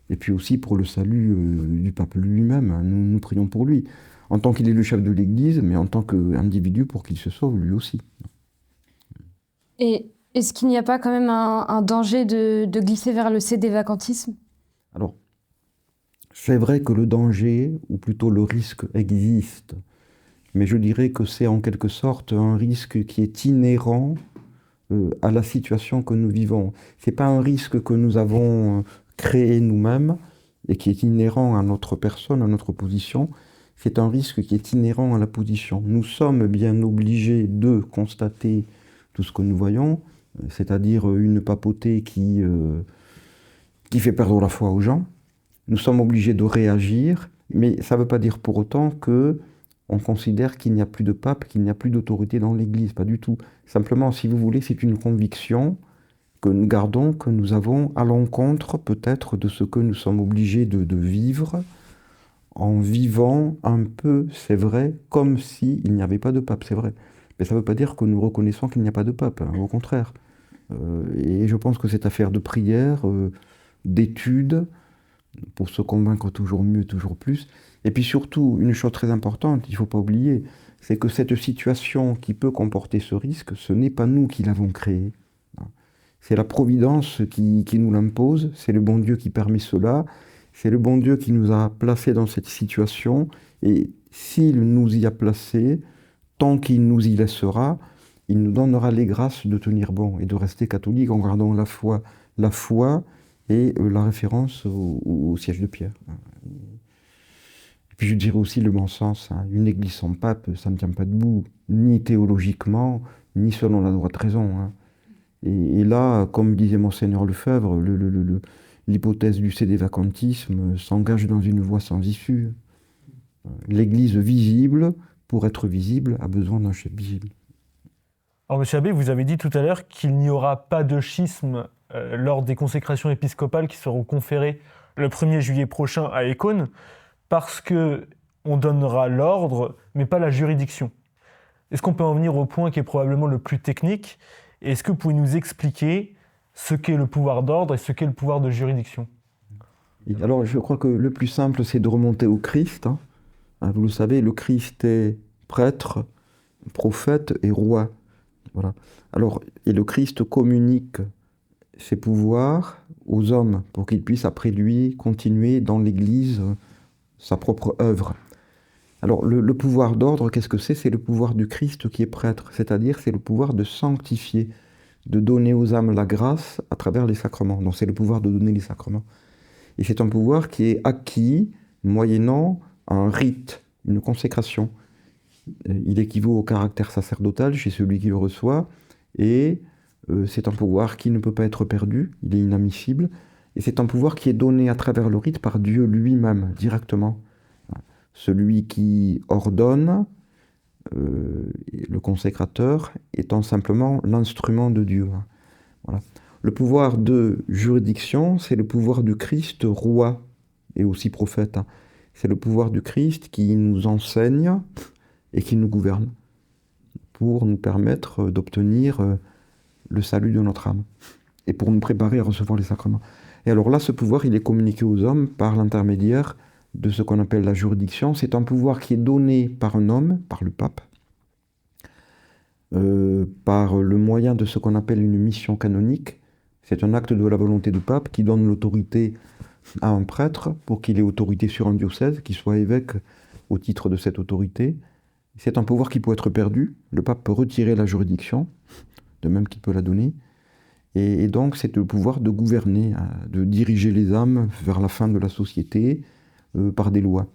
Et puis aussi pour le salut du pape lui-même. Nous prions pour lui, en tant qu'il est le chef de l'Église, mais en tant qu'individu pour qu'il se sauve lui aussi. Et est-ce qu'il n'y a pas quand même un danger de glisser vers le sédévacantisme ? Alors, c'est vrai que le danger, ou plutôt le risque, existe. Mais je dirais que c'est en quelque sorte un risque qui est inhérent à la situation que nous vivons. Ce n'est pas un risque que nous avons créé nous-mêmes et qui est inhérent à notre personne, à notre position. C'est un risque qui est inhérent à la position. Nous sommes bien obligés de constater tout ce que nous voyons, c'est-à-dire une papauté qui fait perdre la foi aux gens. Nous sommes obligés de réagir, mais ça ne veut pas dire pour autant qu'on considère qu'il n'y a plus de pape, qu'il n'y a plus d'autorité dans l'Église, pas du tout. Simplement, si vous voulez, c'est une conviction que nous gardons, que nous avons à l'encontre peut-être de ce que nous sommes obligés de vivre, en vivant un peu, c'est vrai, comme s'il n'y avait pas de pape, c'est vrai. Mais ça ne veut pas dire que nous reconnaissons qu'il n'y a pas de pape, hein, au contraire. Et je pense que cette affaire de prière, d'étude, pour se convaincre toujours mieux, toujours plus. Et puis surtout, une chose très importante, il ne faut pas oublier, c'est que cette situation qui peut comporter ce risque, ce n'est pas nous qui l'avons créée. C'est la Providence qui nous l'impose, c'est le bon Dieu qui permet cela, c'est le bon Dieu qui nous a placés dans cette situation, et s'il nous y a placés, tant qu'il nous y laissera, il nous donnera les grâces de tenir bon et de rester catholique en gardant la foi et la référence au siège de Pierre. Et puis je dirais aussi le bon sens. Hein. Une église sans pape, ça ne tient pas debout, ni théologiquement, ni selon la droite raison. Hein. Et là, comme disait Monseigneur Lefebvre, l'hypothèse du sédévacantisme s'engage dans une voie sans issue. L'église visible, pour être visible, a besoin d'un chef visible. Alors, Monsieur Abbé, vous avez dit tout à l'heure qu'il n'y aura pas de schisme lors des consécrations épiscopales qui seront conférées le 1er juillet prochain à Écône, parce qu'on donnera l'ordre, mais pas la juridiction. Est-ce qu'on peut en venir au point qui est probablement le plus technique ? Est-ce que vous pouvez nous expliquer ce qu'est le pouvoir d'ordre et ce qu'est le pouvoir de juridiction ? Alors, je crois que le plus simple, c'est de remonter au Christ. Hein. Vous le savez, le Christ est prêtre, prophète et roi. Voilà. Alors, et le Christ communique ses pouvoirs aux hommes pour qu'ils puissent après lui continuer dans l'Église sa propre œuvre. Alors, le pouvoir d'ordre, qu'est-ce que c'est? C'est le pouvoir du Christ qui est prêtre, c'est-à-dire c'est le pouvoir de sanctifier, de donner aux âmes la grâce à travers les sacrements. Donc, c'est le pouvoir de donner les sacrements. Et c'est un pouvoir qui est acquis moyennant un rite, une consécration. Il équivaut au caractère sacerdotal chez celui qui le reçoit, et c'est un pouvoir qui ne peut pas être perdu, il est inadmissible, et c'est un pouvoir qui est donné à travers le rite par Dieu lui-même, directement. Celui qui ordonne, le consécrateur, étant simplement l'instrument de Dieu. Voilà. Le pouvoir de juridiction, c'est le pouvoir du Christ roi, et aussi prophète. C'est le pouvoir du Christ qui nous enseigne et qui nous gouverne pour nous permettre d'obtenir le salut de notre âme et pour nous préparer à recevoir les sacrements. Et alors là, ce pouvoir, il est communiqué aux hommes par l'intermédiaire de ce qu'on appelle la juridiction. C'est un pouvoir qui est donné par un homme, par le pape, par le moyen de ce qu'on appelle une mission canonique. C'est un acte de la volonté du pape qui donne l'autorité à un prêtre pour qu'il ait autorité sur un diocèse, qu'il soit évêque au titre de cette autorité. C'est un pouvoir qui peut être perdu. Le pape peut retirer la juridiction, de même qu'il peut la donner. Et donc, c'est le pouvoir de gouverner, de diriger les âmes vers la fin de la société par des lois.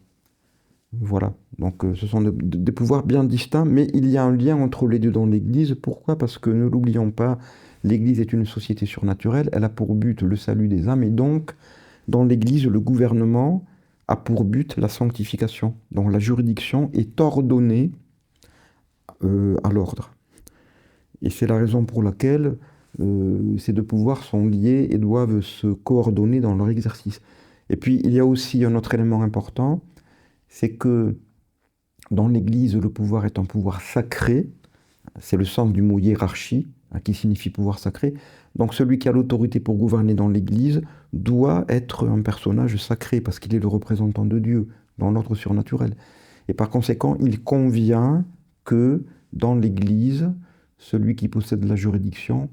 Voilà. Donc, ce sont des pouvoirs bien distincts, mais il y a un lien entre les deux dans l'Église. Pourquoi? Parce que, ne l'oublions pas, l'Église est une société surnaturelle. Elle a pour but le salut des âmes. Et donc, dans l'Église, le gouvernement a pour but la sanctification. Donc la juridiction est ordonnée à l'ordre. Et c'est la raison pour laquelle ces deux pouvoirs sont liés et doivent se coordonner dans leur exercice. Et puis il y a aussi un autre élément important, c'est que dans l'Église, le pouvoir est un pouvoir sacré. C'est le sens du mot hiérarchie, qui signifie pouvoir sacré. Donc celui qui a l'autorité pour gouverner dans l'Église doit être un personnage sacré parce qu'il est le représentant de Dieu dans l'ordre surnaturel. Et par conséquent, il convient que dans l'Église, celui qui possède la juridiction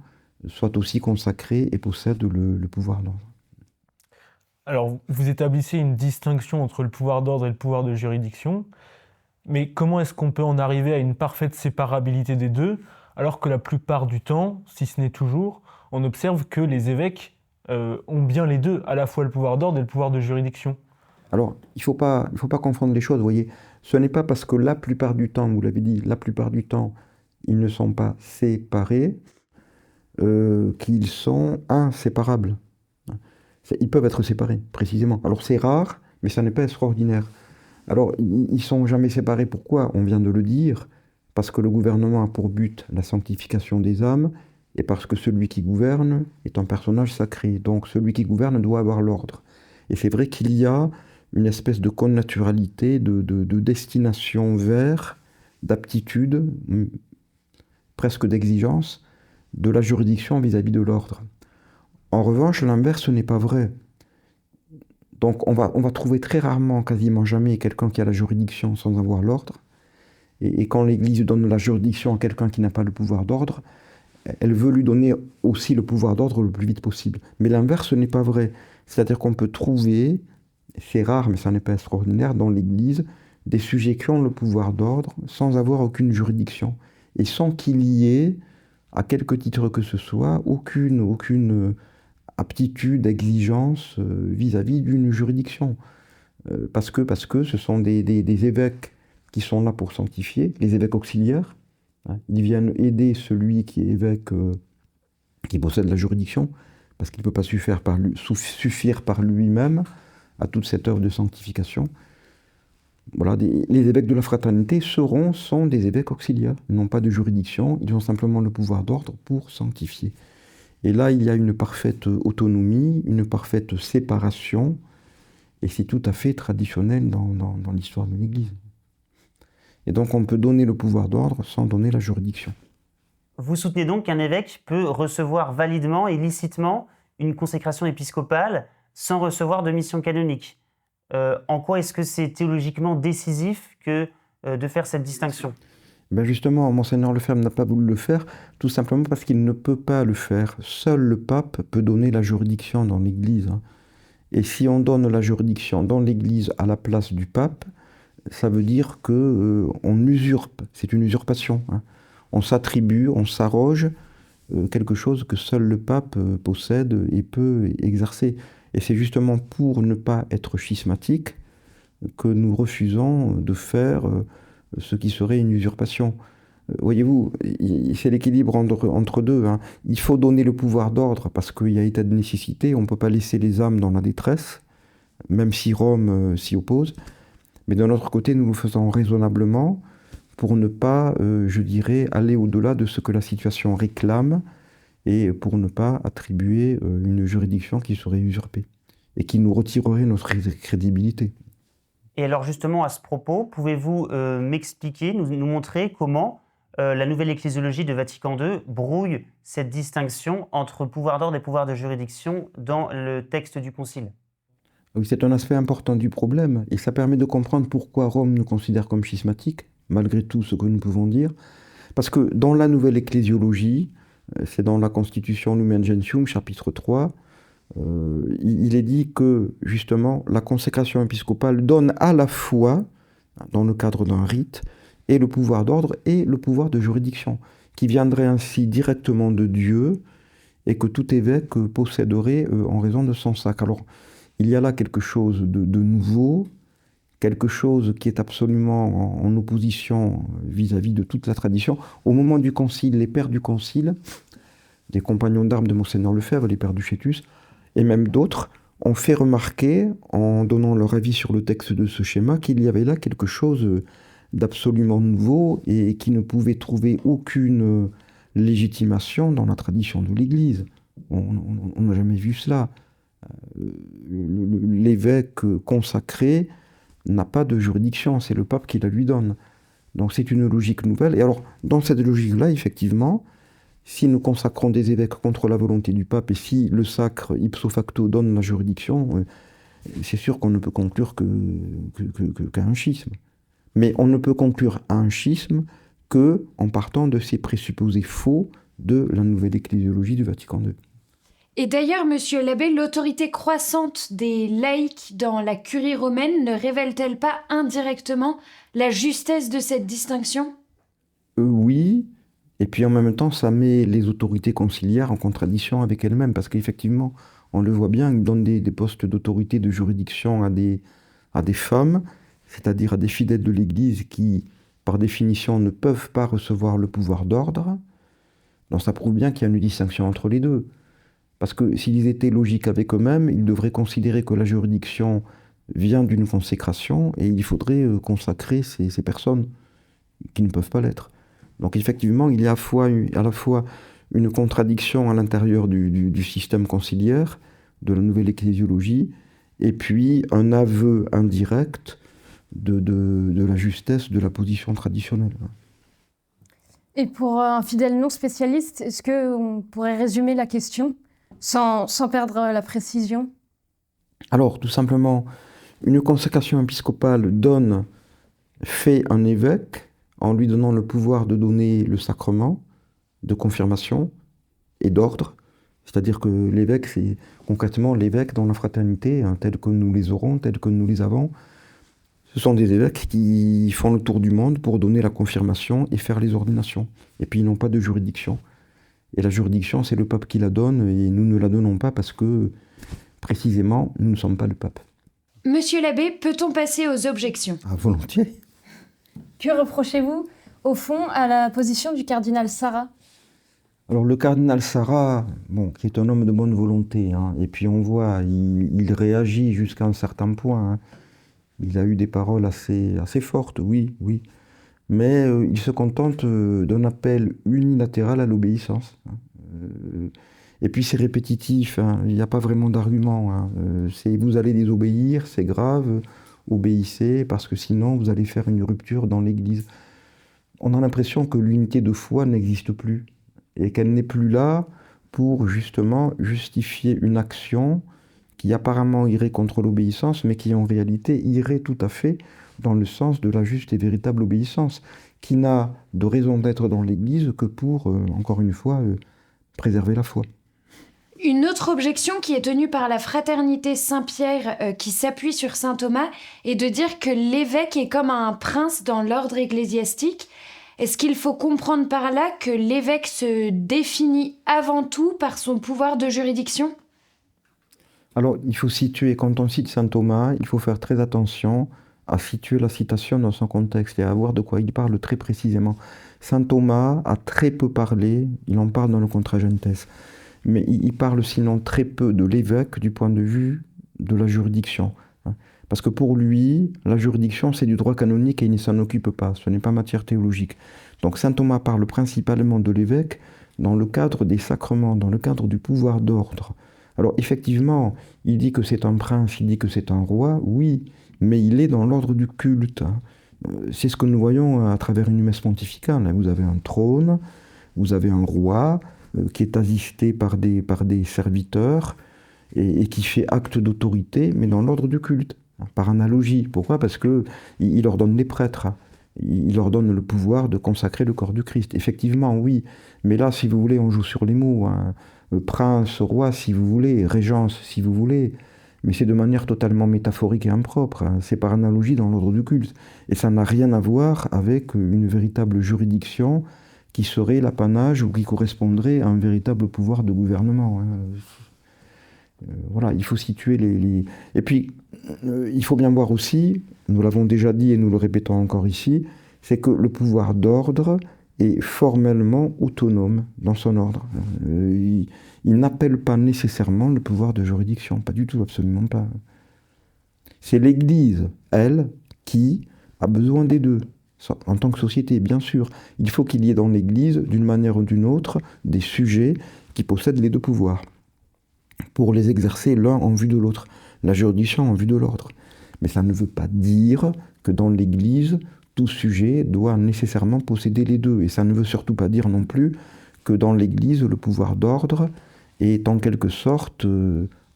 soit aussi consacré et possède le pouvoir d'ordre. Alors, vous établissez une distinction entre le pouvoir d'ordre et le pouvoir de juridiction, mais comment est-ce qu'on peut en arriver à une parfaite séparabilité des deux, alors que la plupart du temps, si ce n'est toujours, on observe que les évêques ont bien les deux, à la fois le pouvoir d'ordre et le pouvoir de juridiction? Alors, il faut pas confondre les choses, vous voyez. Ce n'est pas parce que la plupart du temps, vous l'avez dit, la plupart du temps, ils ne sont pas séparés, qu'ils sont inséparables. Ils peuvent être séparés, précisément. Alors c'est rare, mais ça n'est pas extraordinaire. Alors, ils ne sont jamais séparés. Pourquoi? On vient de le dire. Parce que le gouvernement a pour but la sanctification des âmes, et parce que celui qui gouverne est un personnage sacré. Donc celui qui gouverne doit avoir l'ordre. Et c'est vrai qu'il y a une espèce de connaturalité, de destination vers, d'aptitude, presque d'exigence, de la juridiction vis-à-vis de l'ordre. En revanche, l'inverse n'est pas vrai. Donc on va trouver très rarement, quasiment jamais, quelqu'un qui a la juridiction sans avoir l'ordre. Et quand l'Église donne la juridiction à quelqu'un qui n'a pas le pouvoir d'ordre, elle veut lui donner aussi le pouvoir d'ordre le plus vite possible. Mais l'inverse n'est pas vrai. C'est-à-dire qu'on peut trouver, c'est rare mais ça n'est pas extraordinaire, dans l'Église, des sujets qui ont le pouvoir d'ordre sans avoir aucune juridiction. Et sans qu'il y ait, à quelque titre que ce soit, aucune aptitude, exigence vis-à-vis d'une juridiction. Parce que ce sont des évêques qui sont là pour sanctifier, les évêques auxiliaires. Ils viennent aider celui qui est évêque, qui possède la juridiction, parce qu'il ne peut pas suffire par lui-même à toute cette œuvre de sanctification. Voilà, les évêques de la fraternité sont des évêques auxiliaires. Ils n'ont pas de juridiction, ils ont simplement le pouvoir d'ordre pour sanctifier. Et là, il y a une parfaite autonomie, une parfaite séparation, et c'est tout à fait traditionnel dans l'histoire de l'Église. Et donc on peut donner le pouvoir d'ordre sans donner la juridiction. Vous soutenez donc qu'un évêque peut recevoir validement et licitement une consécration épiscopale sans recevoir de mission canonique. En quoi est-ce que c'est théologiquement décisif que de faire cette distinction? Ben justement, Monseigneur Lefebvre n'a pas voulu le faire, tout simplement parce qu'il ne peut pas le faire. Seul le pape peut donner la juridiction dans l'Église. Et si on donne la juridiction dans l'Église à la place du pape, ça veut dire qu'on usurpe, c'est une usurpation. On s'attribue, on s'arroge quelque chose que seul le pape possède et peut exercer. Et c'est justement pour ne pas être schismatique que nous refusons de faire ce qui serait une usurpation. Voyez-vous, c'est l'équilibre entre deux. Il faut donner le pouvoir d'ordre parce qu'il y a état de nécessité, on ne peut pas laisser les âmes dans la détresse, même si Rome s'y oppose. Mais d'un autre côté, nous le faisons raisonnablement pour ne pas, je dirais, aller au-delà de ce que la situation réclame et pour ne pas attribuer une juridiction qui serait usurpée et qui nous retirerait notre crédibilité. Et alors justement, à ce propos, pouvez-vous m'expliquer, nous montrer comment la nouvelle ecclésiologie de Vatican II brouille cette distinction entre pouvoir d'ordre et pouvoir de juridiction dans le texte du Concile? Oui, c'est un aspect important du problème et ça permet de comprendre pourquoi Rome nous considère comme schismatiques, malgré tout ce que nous pouvons dire. Parce que dans la nouvelle ecclésiologie, c'est dans la Constitution Lumen Gentium, chapitre 3, il est dit que, justement, la consécration épiscopale donne à la fois, dans le cadre d'un rite, et le pouvoir d'ordre et le pouvoir de juridiction, qui viendrait ainsi directement de Dieu et que tout évêque posséderait en raison de son sacre. Alors, il y a là quelque chose de nouveau, quelque chose qui est absolument en opposition vis-à-vis de toute la tradition. Au moment du concile, les pères du concile, des compagnons d'armes de Monseigneur Lefebvre, les pères du Chétus, et même d'autres, ont fait remarquer, en donnant leur avis sur le texte de ce schéma, qu'il y avait là quelque chose d'absolument nouveau et qui ne pouvait trouver aucune légitimation dans la tradition de l'Église. On n'a jamais vu cela. L'évêque consacré n'a pas de juridiction, c'est le pape qui la lui donne. Donc c'est une logique nouvelle. Et alors, dans cette logique-là, effectivement, si nous consacrons des évêques contre la volonté du pape et si le sacre ipso facto donne la juridiction, c'est sûr qu'on ne peut conclure qu'à un schisme. Mais on ne peut conclure à un schisme qu'en partant de ces présupposés faux de la nouvelle ecclésiologie du Vatican II. Et d'ailleurs, monsieur l'abbé, l'autorité croissante des laïcs dans la curie romaine ne révèle-t-elle pas indirectement la justesse de cette distinction ? Oui, et puis en même temps, ça met les autorités conciliaires en contradiction avec elles-mêmes, parce qu'effectivement, on le voit bien, ils donnent des postes d'autorité de juridiction à des femmes, c'est-à-dire à des fidèles de l'Église qui, par définition, ne peuvent pas recevoir le pouvoir d'ordre. Donc ça prouve bien qu'il y a une distinction entre les deux. Parce que s'ils étaient logiques avec eux-mêmes, ils devraient considérer que la juridiction vient d'une consécration et il faudrait consacrer ces personnes qui ne peuvent pas l'être. Donc effectivement, il y a à la fois une contradiction à l'intérieur du système conciliaire, de la nouvelle ecclésiologie, et puis un aveu indirect de la justesse de la position traditionnelle. Et pour un fidèle non spécialiste, est-ce qu'on pourrait résumer la question sans perdre la précision? Alors, tout simplement, une consécration épiscopale fait un évêque en lui donnant le pouvoir de donner le sacrement de confirmation et d'ordre. C'est-à-dire que l'évêque, c'est concrètement l'évêque dans la fraternité, tel que nous les aurons, tel que nous les avons. Ce sont des évêques qui font le tour du monde pour donner la confirmation et faire les ordinations. Et puis ils n'ont pas de juridiction. Et la juridiction, c'est le pape qui la donne, et nous ne la donnons pas parce que, précisément, nous ne sommes pas le pape. Monsieur l'abbé, peut-on passer aux objections ? Ah, volontiers. Que reprochez-vous, au fond, à la position du cardinal Sarah ? Alors le cardinal Sarah, qui est un homme de bonne volonté, et puis on voit, il réagit jusqu'à un certain point. Il a eu des paroles assez fortes, oui. Mais il se contente d'un appel unilatéral à l'obéissance. Et puis c'est répétitif, il n'y a pas vraiment d'argument. C'est vous allez désobéir, c'est grave, obéissez, parce que sinon vous allez faire une rupture dans l'Église. On a l'impression que l'unité de foi n'existe plus, et qu'elle n'est plus là pour justement justifier une action qui apparemment irait contre l'obéissance, mais qui en réalité irait tout à fait dans le sens de la juste et véritable obéissance, qui n'a de raison d'être dans l'Église que pour, encore une fois, préserver la foi. Une autre objection qui est tenue par la fraternité Saint-Pierre, qui s'appuie sur saint Thomas, est de dire que l'évêque est comme un prince dans l'ordre ecclésiastique. Est-ce qu'il faut comprendre par là que l'évêque se définit avant tout par son pouvoir de juridiction ? Alors, il faut situer, quand on cite saint Thomas, il faut faire très attention à situer la citation dans son contexte et à voir de quoi il parle très précisément. Saint Thomas a très peu parlé, il en parle dans le Contra Gentes, mais il parle sinon très peu de l'évêque du point de vue de la juridiction. Parce que pour lui, la juridiction, c'est du droit canonique et il ne s'en occupe pas, ce n'est pas matière théologique. Donc saint Thomas parle principalement de l'évêque dans le cadre des sacrements, dans le cadre du pouvoir d'ordre. Alors effectivement, il dit que c'est un prince, il dit que c'est un roi, oui, mais il est dans l'ordre du culte. C'est ce que nous voyons à travers une messe pontificale. Vous avez un trône, vous avez un roi qui est assisté par des serviteurs et qui fait acte d'autorité, mais dans l'ordre du culte, par analogie. Pourquoi ? Parce qu'il leur donne les prêtres, il leur donne le pouvoir de consacrer le corps du Christ. Effectivement, oui, mais là, si vous voulez, on joue sur les mots. Prince, roi, si vous voulez, régence, si vous voulez, mais c'est de manière totalement métaphorique et impropre. C'est par analogie dans l'ordre du culte. Et ça n'a rien à voir avec une véritable juridiction qui serait l'apanage ou qui correspondrait à un véritable pouvoir de gouvernement. Voilà, il faut situer les... Et puis, il faut bien voir aussi, nous l'avons déjà dit et nous le répétons encore ici, c'est que le pouvoir d'ordre est formellement autonome dans son ordre. Il n'appelle pas nécessairement le pouvoir de juridiction, pas du tout, absolument pas. C'est l'Église, elle, qui a besoin des deux. En tant que société, bien sûr, il faut qu'il y ait dans l'Église, d'une manière ou d'une autre, des sujets qui possèdent les deux pouvoirs, pour les exercer l'un en vue de l'autre, la juridiction en vue de l'ordre. Mais ça ne veut pas dire que dans l'Église, tout sujet doit nécessairement posséder les deux. Et ça ne veut surtout pas dire non plus que dans l'Église, le pouvoir d'ordre est en quelque sorte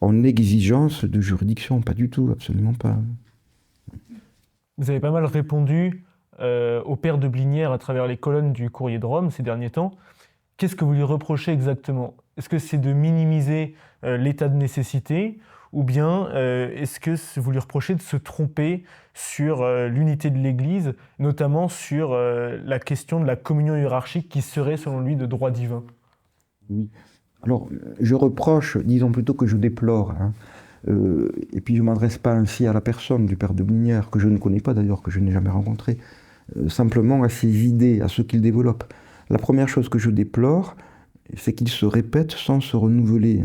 en exigence de juridiction. Pas du tout, absolument pas. Vous avez pas mal répondu au père de Blinière à travers les colonnes du Courrier de Rome ces derniers temps. Qu'est-ce que vous lui reprochez exactement ? Est-ce que c'est de minimiser l'état de nécessité ? Ou bien est-ce que vous lui reprochez de se tromper sur l'unité de l'Église, notamment sur la question de la communion hiérarchique qui serait, selon lui, de droit divin ? Oui. Alors, je reproche, disons plutôt que je déplore, et puis je ne m'adresse pas ainsi à la personne du père de Blinière, que je ne connais pas d'ailleurs, que je n'ai jamais rencontré, simplement à ses idées, à ce qu'il développe. La première chose que je déplore, c'est qu'il se répète sans se renouveler.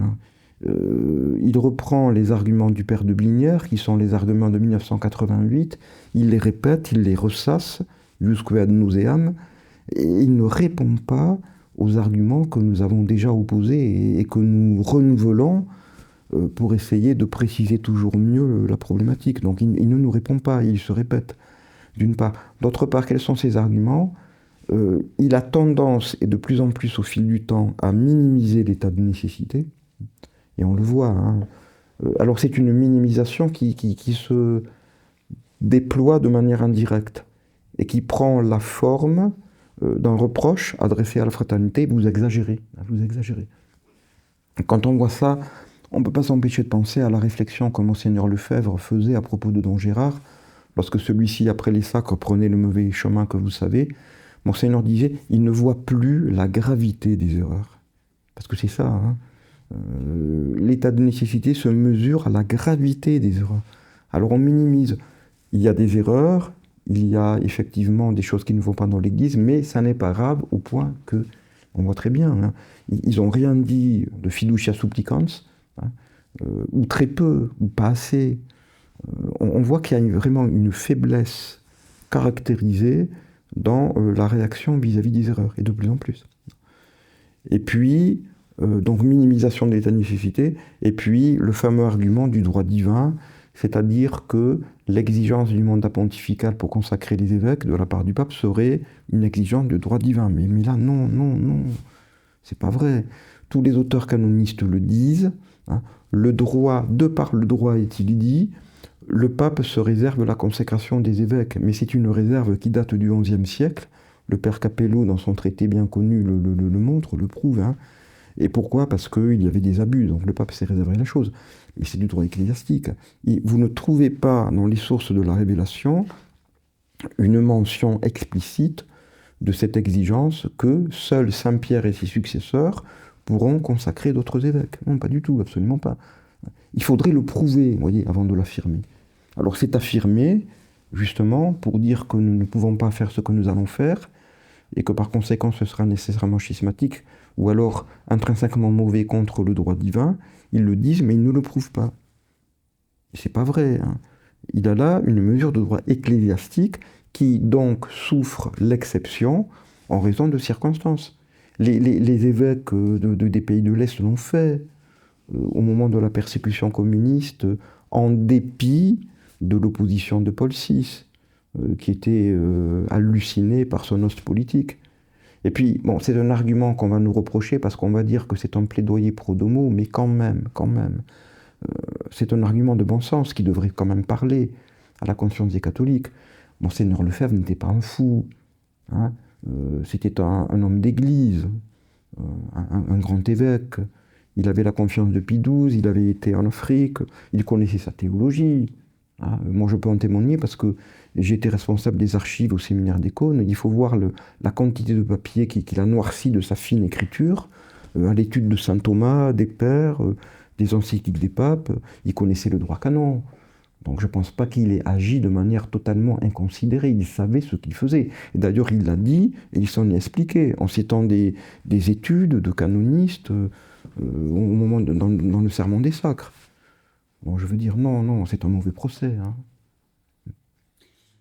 Il reprend les arguments du père de Blinière, qui sont les arguments de 1988, il les répète, il les ressasse, jusque ad nauseam, et il ne répond pas aux arguments que nous avons déjà opposés et que nous renouvelons pour essayer de préciser toujours mieux la problématique. Donc il ne nous répond pas, il se répète, d'une part. D'autre part, quels sont ses arguments ? Il a tendance, et de plus en plus au fil du temps, à minimiser l'état de nécessité, et on le voit. Alors c'est une minimisation qui se déploie de manière indirecte, et qui prend la forme d'un reproche adressé à la fraternité, vous exagérez. Quand on voit ça, on ne peut pas s'empêcher de penser à la réflexion que Monseigneur Lefebvre faisait à propos de Don Gérard, lorsque celui-ci, après les sacres, prenait le mauvais chemin que vous savez. Monseigneur disait, il ne voit plus la gravité des erreurs. Parce que c'est ça, l'état de nécessité se mesure à la gravité des erreurs. Alors on minimise. Il y a des erreurs, il y a effectivement des choses qui ne vont pas dans l'Église, mais ça n'est pas grave au point que, on voit très bien, ils n'ont rien dit de fiducia supplicans, ou très peu, ou pas assez. On voit qu'il y a vraiment une faiblesse caractérisée dans la réaction vis-à-vis des erreurs, et de plus en plus. Et puis, donc minimisation de l'état de nécessité, et puis le fameux argument du droit divin, c'est-à-dire que l'exigence du mandat pontifical pour consacrer les évêques de la part du pape serait une exigence de droit divin. Mais là, non, c'est pas vrai. Tous les auteurs canonistes le disent, le droit, de par le droit est-il dit, le pape se réserve la consécration des évêques, mais c'est une réserve qui date du XIe siècle. Le père Capello, dans son traité bien connu, le montre, le prouve. Hein. Et pourquoi? Parce qu'il y avait des abus, donc le pape s'est réservé la chose. Mais c'est du droit ecclésiastique. Et vous ne trouvez pas dans les sources de la Révélation une mention explicite de cette exigence que seuls Saint Pierre et ses successeurs pourront consacrer d'autres évêques. Non, pas du tout, absolument pas. Il faudrait le prouver, vous voyez, avant de l'affirmer. Alors c'est affirmé, justement, pour dire que nous ne pouvons pas faire ce que nous allons faire, et que par conséquent ce sera nécessairement schismatique, ou alors intrinsèquement mauvais contre le droit divin. Ils le disent, mais ils ne le prouvent pas. Et c'est pas vrai. Hein. Il a là une mesure de droit ecclésiastique qui donc souffre l'exception en raison de circonstances. Les évêques des pays de l'Est l'ont fait au moment de la persécution communiste, en dépit de l'opposition de Paul VI, qui était halluciné par son hoste politique. Et puis, bon, c'est un argument qu'on va nous reprocher parce qu'on va dire que c'est un plaidoyer pro domo, mais quand même, c'est un argument de bon sens qui devrait quand même parler à la conscience des catholiques. Monseigneur Lefebvre n'était pas un fou, hein. C'était un homme d'église, un grand évêque. Il avait la confiance de Pie XII, il avait été en Afrique, il connaissait sa théologie. Hein. Moi, je peux en témoigner parce que j'ai été responsable des archives au séminaire des Cônes. Il faut voir la quantité de papier qu'il a noirci de sa fine écriture, à l'étude de saint Thomas, des pères, des encycliques des papes. Il connaissait le droit canon. Donc je ne pense pas qu'il ait agi de manière totalement inconsidérée. Il savait ce qu'il faisait. Et d'ailleurs, il l'a dit et il s'en est expliqué en citant des études de canonistes au moment dans le sermon des sacres. Bon, je veux dire, non, c'est un mauvais procès. Hein.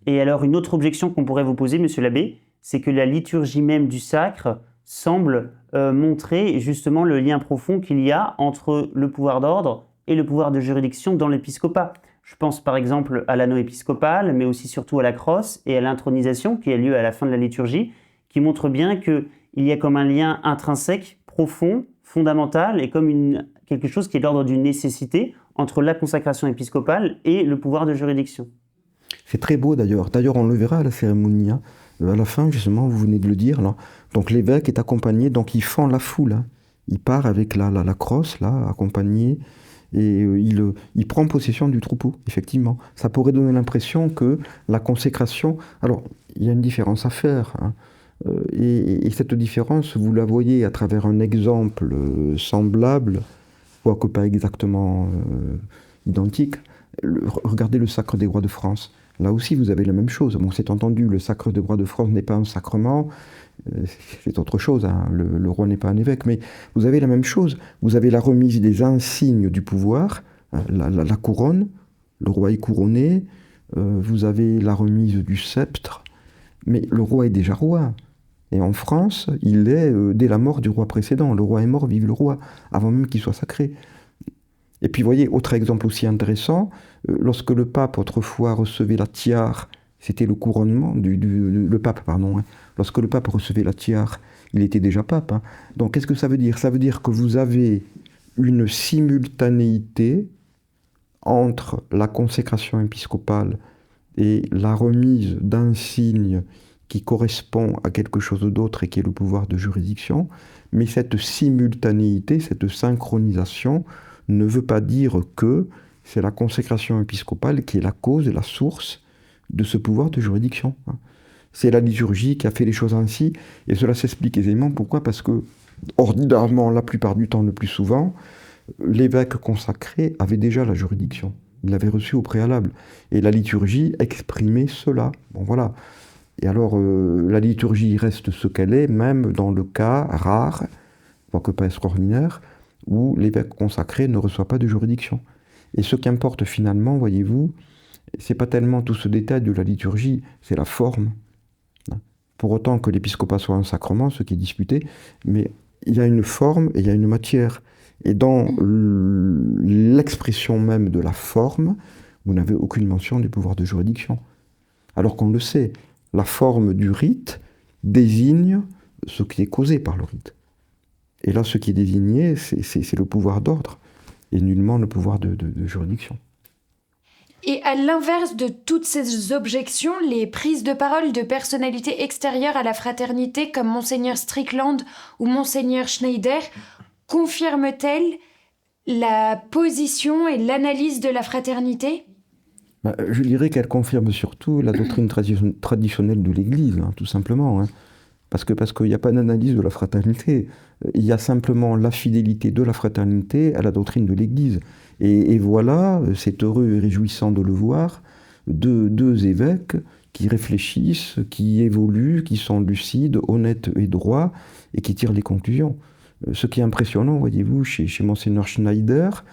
Et alors, une autre objection qu'on pourrait vous poser, monsieur l'abbé, c'est que la liturgie même du sacre semble montrer justement le lien profond qu'il y a entre le pouvoir d'ordre et le pouvoir de juridiction dans l'épiscopat. Je pense par exemple à l'anneau épiscopal, mais aussi surtout à la crosse et à l'intronisation qui a lieu à la fin de la liturgie, qui montre bien qu'il y a comme un lien intrinsèque, profond, fondamental, et comme quelque chose qui est d'ordre d'une nécessité entre la consacration épiscopale et le pouvoir de juridiction. C'est très beau d'ailleurs. D'ailleurs, on le verra à la cérémonie. Hein. À la fin, justement, vous venez de le dire. Là. Donc l'évêque est accompagné, donc il fend la foule. Hein. Il part avec la crosse, là, accompagné. Et il prend possession du troupeau, effectivement. Ça pourrait donner l'impression que la consécration... Alors, il y a une différence à faire. Hein. Et cette différence, vous la voyez à travers un exemple semblable, quoique pas exactement identique. Regardez le sacre des rois de France. Là aussi, vous avez la même chose. Bon, c'est entendu, le sacre des rois de France n'est pas un sacrement, c'est autre chose, hein. Le roi n'est pas un évêque, mais vous avez la même chose. Vous avez la remise des insignes du pouvoir, la couronne, le roi est couronné, vous avez la remise du sceptre, mais le roi est déjà roi. Et en France, il est dès la mort du roi précédent. Le roi est mort, vive le roi, avant même qu'il soit sacré. Et puis, vous voyez, autre exemple aussi intéressant, lorsque le pape, autrefois, recevait la tiare, c'était le couronnement le pape, pardon. Hein. Lorsque le pape recevait la tiare, il était déjà pape. Hein. Donc, qu'est-ce que ça veut dire? Ça veut dire que vous avez une simultanéité entre la consécration épiscopale et la remise d'un signe qui correspond à quelque chose d'autre et qui est le pouvoir de juridiction. Mais cette simultanéité, cette synchronisation, ne veut pas dire que c'est la consécration épiscopale qui est la cause et la source de ce pouvoir de juridiction. C'est la liturgie qui a fait les choses ainsi, et cela s'explique aisément. Pourquoi? Parce que, ordinairement, la plupart du temps, le plus souvent, l'évêque consacré avait déjà la juridiction. Il l'avait reçue au préalable. Et la liturgie exprimait cela. Bon, voilà. Et alors, la liturgie reste ce qu'elle est, même dans le cas rare, quoique pas extraordinaire, où l'évêque consacré ne reçoit pas de juridiction. Et ce qu'importe finalement, voyez-vous, c'est pas tellement tout ce détail de la liturgie, c'est la forme. Pour autant que l'épiscopat soit un sacrement, ce qui est disputé, mais il y a une forme et il y a une matière. Et dans l'expression même de la forme, vous n'avez aucune mention du pouvoir de juridiction. Alors qu'on le sait, la forme du rite désigne ce qui est causé par le rite. Et là, ce qui est désigné, c'est le pouvoir d'ordre, et nullement le pouvoir de juridiction. Et à l'inverse de toutes ces objections, les prises de parole de personnalités extérieures à la fraternité comme Monseigneur Strickland ou Monseigneur Schneider confirment-elles la position et l'analyse de la fraternité ? Je dirais qu'elle confirme surtout la doctrine traditionnelle de l'Église, hein, tout simplement. Hein. Parce qu'il n'y a pas d'analyse de la fraternité. Il y a simplement la fidélité de la fraternité à la doctrine de l'Église. Et voilà, c'est heureux et réjouissant de le voir, deux évêques qui réfléchissent, qui évoluent, qui sont lucides, honnêtes et droits, et qui tirent les conclusions. Ce qui est impressionnant, voyez-vous, chez Monseigneur Schneider,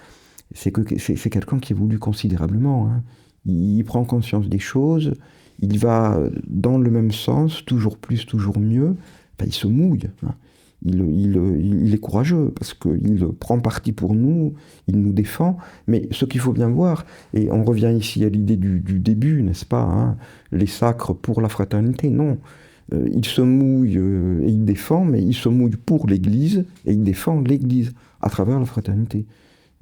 c'est que c'est quelqu'un qui évolue considérablement. Hein. Il prend conscience des choses, il va dans le même sens, toujours plus, toujours mieux. Enfin, il se mouille. Hein. Il est courageux parce qu'il prend parti pour nous, il nous défend. Mais ce qu'il faut bien voir, et on revient ici à l'idée du début, n'est-ce pas, hein, les sacres pour la fraternité, non. Il se mouille et il défend, mais il se mouille pour l'Église et il défend l'Église à travers la fraternité.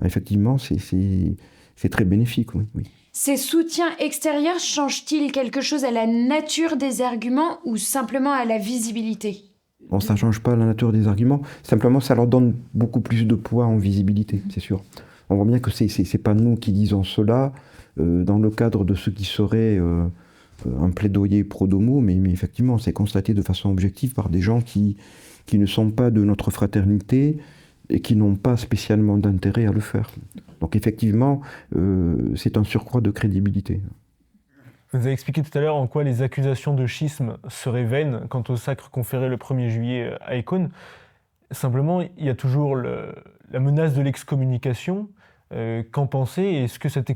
Effectivement, c'est très bénéfique, oui. Ces soutiens extérieurs changent-ils quelque chose à la nature des arguments ou simplement à la visibilité ? Bon, ça ne change pas la nature des arguments, simplement ça leur donne beaucoup plus de poids en visibilité, c'est sûr. On voit bien que c'est pas nous qui disons cela dans le cadre de ce qui serait un plaidoyer pro-domo, mais effectivement c'est constaté de façon objective par des gens qui ne sont pas de notre fraternité et qui n'ont pas spécialement d'intérêt à le faire. Donc effectivement, c'est un surcroît de crédibilité. Vous avez expliqué tout à l'heure en quoi les accusations de schisme seraient vaines quant au sacre conféré le 1er juillet à Écône. Simplement, il y a toujours la menace de l'excommunication. Qu'en pensez ? Est-ce que cette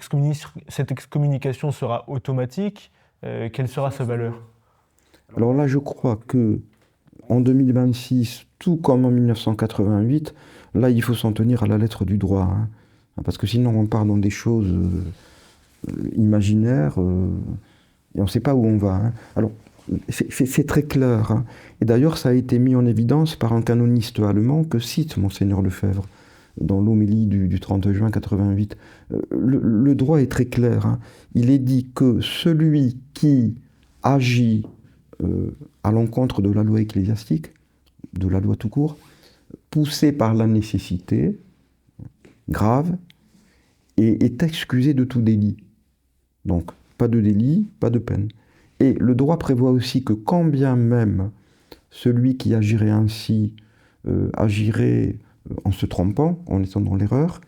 excommunication sera automatique ? Quelle sera sa valeur ? Alors là, je crois que en 2026, tout comme en 1988, là, il faut s'en tenir à la lettre du droit. Hein, parce que sinon, on part dans des choses imaginaires et on ne sait pas où on va. Hein. Alors, c'est très clair. Hein. Et d'ailleurs, ça a été mis en évidence par un canoniste allemand que cite Monseigneur Lefebvre dans l'homélie du 30 juin 88. Le droit est très clair. Hein. Il est dit que celui qui agit à l'encontre de la loi ecclésiastique, de la loi tout court, poussé par la nécessité grave, et est excusé de tout délit. Donc, pas de délit, pas de peine. Et le droit prévoit aussi que quand bien même celui qui agirait ainsi agirait en se trompant, en étant dans l'erreur,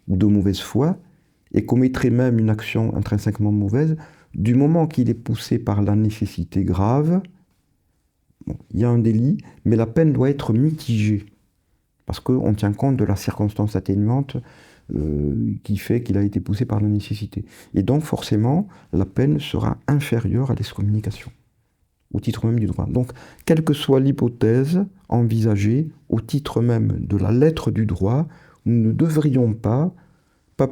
ou de mauvaise foi, et commettrait même une action intrinsèquement mauvaise, du moment qu'il est poussé par la nécessité grave, bon, il y a un délit, mais la peine doit être mitigée, parce qu'on tient compte de la circonstance atténuante qui fait qu'il a été poussé par la nécessité. Et donc forcément, la peine sera inférieure à l'excommunication, au titre même du droit. Donc, quelle que soit l'hypothèse envisagée, au titre même de la lettre du droit, nous ne devrions pas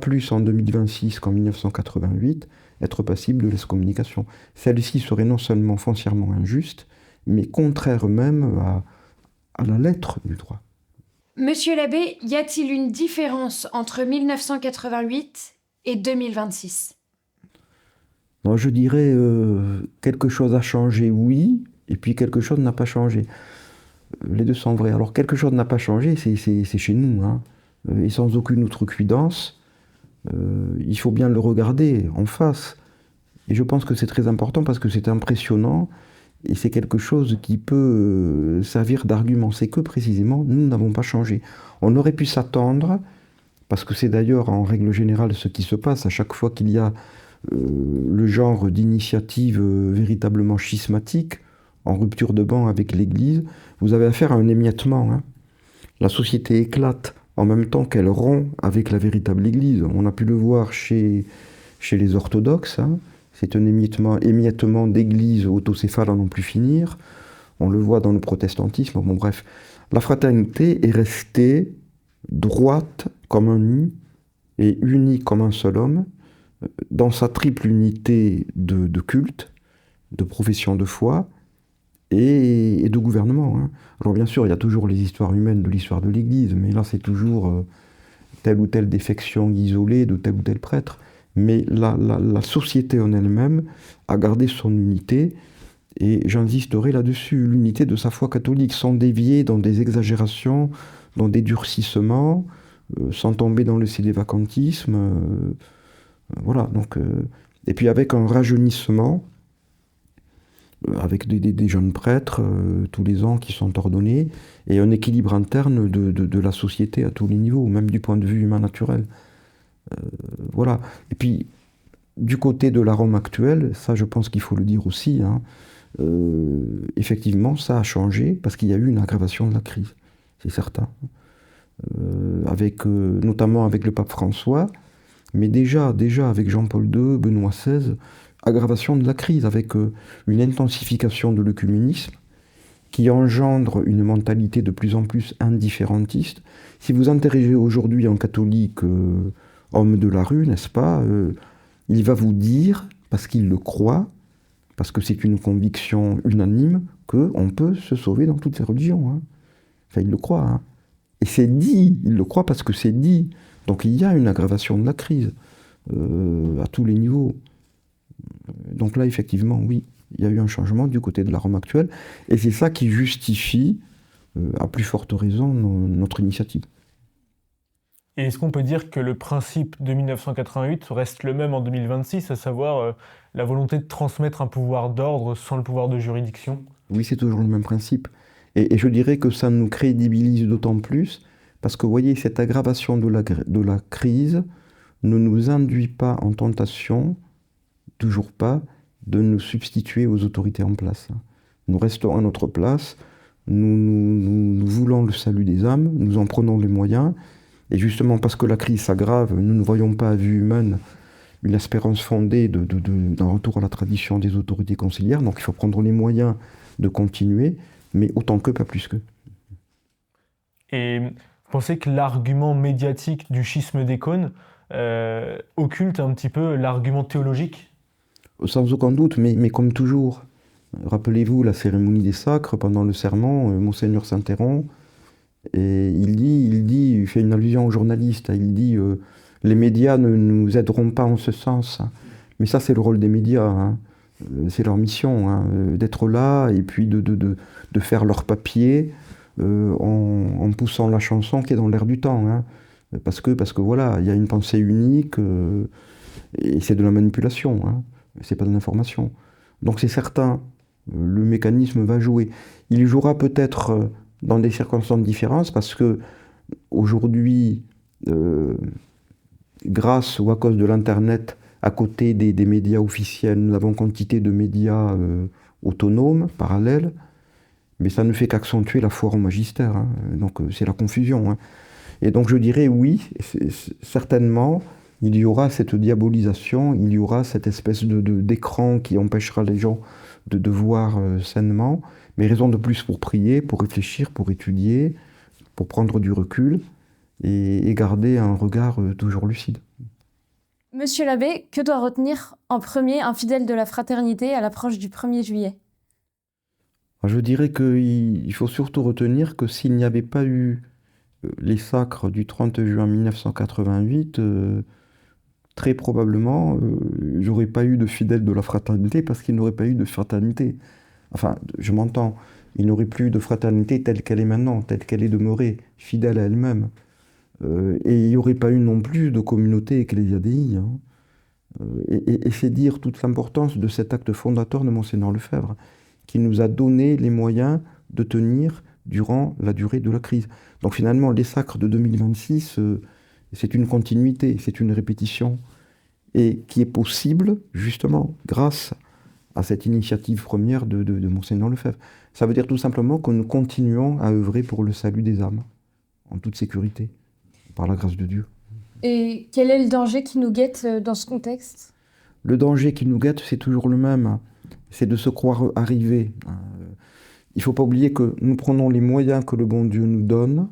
plus en 2026 qu'en 1988, être passibles de l'excommunication. Celle-ci serait non seulement foncièrement injuste, mais contraire même à la lettre du droit. Monsieur l'abbé, y a-t-il une différence entre 1988 et 2026 ? Non, je dirais quelque chose a changé, oui, et puis quelque chose n'a pas changé. Les deux sont vrais. Alors quelque chose n'a pas changé, c'est chez nous, hein, et sans aucune outrecuidance. Il faut bien le regarder en face. Et je pense que c'est très important parce que c'est impressionnant et c'est quelque chose qui peut servir d'argument. C'est que précisément, nous n'avons pas changé. On aurait pu s'attendre, parce que c'est d'ailleurs en règle générale ce qui se passe à chaque fois qu'il y a le genre d'initiative véritablement schismatique, en rupture de banc avec l'Église, vous avez affaire à un émiettement. Hein. La société éclate en même temps qu'elle rompt avec la véritable Église. On a pu le voir chez les orthodoxes. Hein. C'est un émiettement d'églises autocéphales à n'en plus finir. On le voit dans le protestantisme. Bon, bref, la fraternité est restée droite comme un nu et unie comme un seul homme dans sa triple unité de culte, de profession de foi et de gouvernement. Hein. Alors bien sûr, il y a toujours les histoires humaines de l'histoire de l'Église, mais là c'est toujours telle ou telle défection isolée de tel ou tel prêtre. mais la société en elle-même a gardé son unité, et j'insisterai là-dessus, l'unité de sa foi catholique, sans dévier dans des exagérations, dans des durcissements, sans tomber dans le sédévacantisme, voilà, donc, et puis avec un rajeunissement, avec des jeunes prêtres tous les ans qui sont ordonnés, et un équilibre interne de la société à tous les niveaux, même du point de vue humain naturel. Voilà. Et puis, du côté de la Rome actuelle, ça je pense qu'il faut le dire aussi, hein, effectivement ça a changé parce qu'il y a eu une aggravation de la crise, c'est certain. Notamment avec le pape François, mais déjà avec Jean-Paul II, Benoît XVI, aggravation de la crise, avec une intensification de l'œcuménisme qui engendre une mentalité de plus en plus indifférentiste. Si vous interrogez aujourd'hui un catholique homme de la rue, n'est-ce pas, il va vous dire, parce qu'il le croit, parce que c'est une conviction unanime, qu'on peut se sauver dans toutes les religions. Hein. Enfin, il le croit. Hein. Et c'est dit, il le croit parce que c'est dit. Donc il y a une aggravation de la crise à tous les niveaux. Donc là, effectivement, oui, il y a eu un changement du côté de la Rome actuelle, et c'est ça qui justifie, à plus forte raison, notre initiative. Et est-ce qu'on peut dire que le principe de 1988 reste le même en 2026, à savoir la volonté de transmettre un pouvoir d'ordre sans le pouvoir de juridiction ? Oui, c'est toujours le même principe. Et je dirais que ça nous crédibilise d'autant plus, parce que vous voyez, cette aggravation de la crise ne nous induit pas en tentation, toujours pas, de nous substituer aux autorités en place. Nous restons à notre place, nous voulons le salut des âmes, nous en prenons les moyens, et justement parce que la crise s'aggrave, nous ne voyons pas à vue humaine une espérance fondée d'un retour à la tradition des autorités conciliaires, donc il faut prendre les moyens de continuer, mais autant que, pas plus que. Et vous pensez que l'argument médiatique du schisme des cônes occulte un petit peu l'argument théologique ? Sans aucun doute, mais comme toujours. Rappelez-vous la cérémonie des sacres, pendant le sermon, Monseigneur s'interrompt, et il fait une allusion aux journalistes, il dit les médias ne nous aideront pas en ce sens. Mais ça, c'est le rôle des médias, hein. C'est leur mission, hein, d'être là et puis de faire leur papier en poussant la chanson qui est dans l'air du temps. Hein. Parce que voilà, il y a une pensée unique et c'est de la manipulation, hein, c'est pas de l'information. Donc c'est certain, le mécanisme va jouer. Il jouera peut-être dans des circonstances différentes parce que aujourd'hui, grâce ou à cause de l'Internet, à côté des médias officiels, nous avons quantité de médias autonomes, parallèles, mais ça ne fait qu'accentuer la foire au magistère. Hein. Donc c'est la confusion. Hein. Et donc je dirais oui, certainement, il y aura cette diabolisation, il y aura cette espèce d'écran qui empêchera les gens de voir sainement, mais raison de plus pour prier, pour réfléchir, pour étudier, pour prendre du recul et garder un regard toujours lucide. Monsieur l'abbé, que doit retenir en premier un fidèle de la fraternité à l'approche du 1er juillet ? Je dirais qu'il faut surtout retenir que s'il n'y avait pas eu les sacres du 30 juin 1988, très probablement, j'aurais pas eu de fidèles de la fraternité parce qu'il n'aurait pas eu de fraternité. Enfin, je m'entends, il n'aurait plus eu de fraternité telle qu'elle est maintenant, telle qu'elle est demeurée, fidèle à elle-même. Et il n'y aurait pas eu non plus de communauté ecclésiadéi. Hein. Et c'est dire toute l'importance de cet acte fondateur de Monseigneur Lefebvre, qui nous a donné les moyens de tenir durant la durée de la crise. Donc finalement, les sacres de 2026, c'est une continuité, c'est une répétition, et qui est possible justement grâce à cette initiative première de Monseigneur Lefebvre. Ça veut dire tout simplement que nous continuons à œuvrer pour le salut des âmes, en toute sécurité, par la grâce de Dieu. Et quel est le danger qui nous guette dans ce contexte ? Le danger qui nous guette, c'est toujours le même, c'est de se croire arrivé. Il ne faut pas oublier que nous prenons les moyens que le bon Dieu nous donne,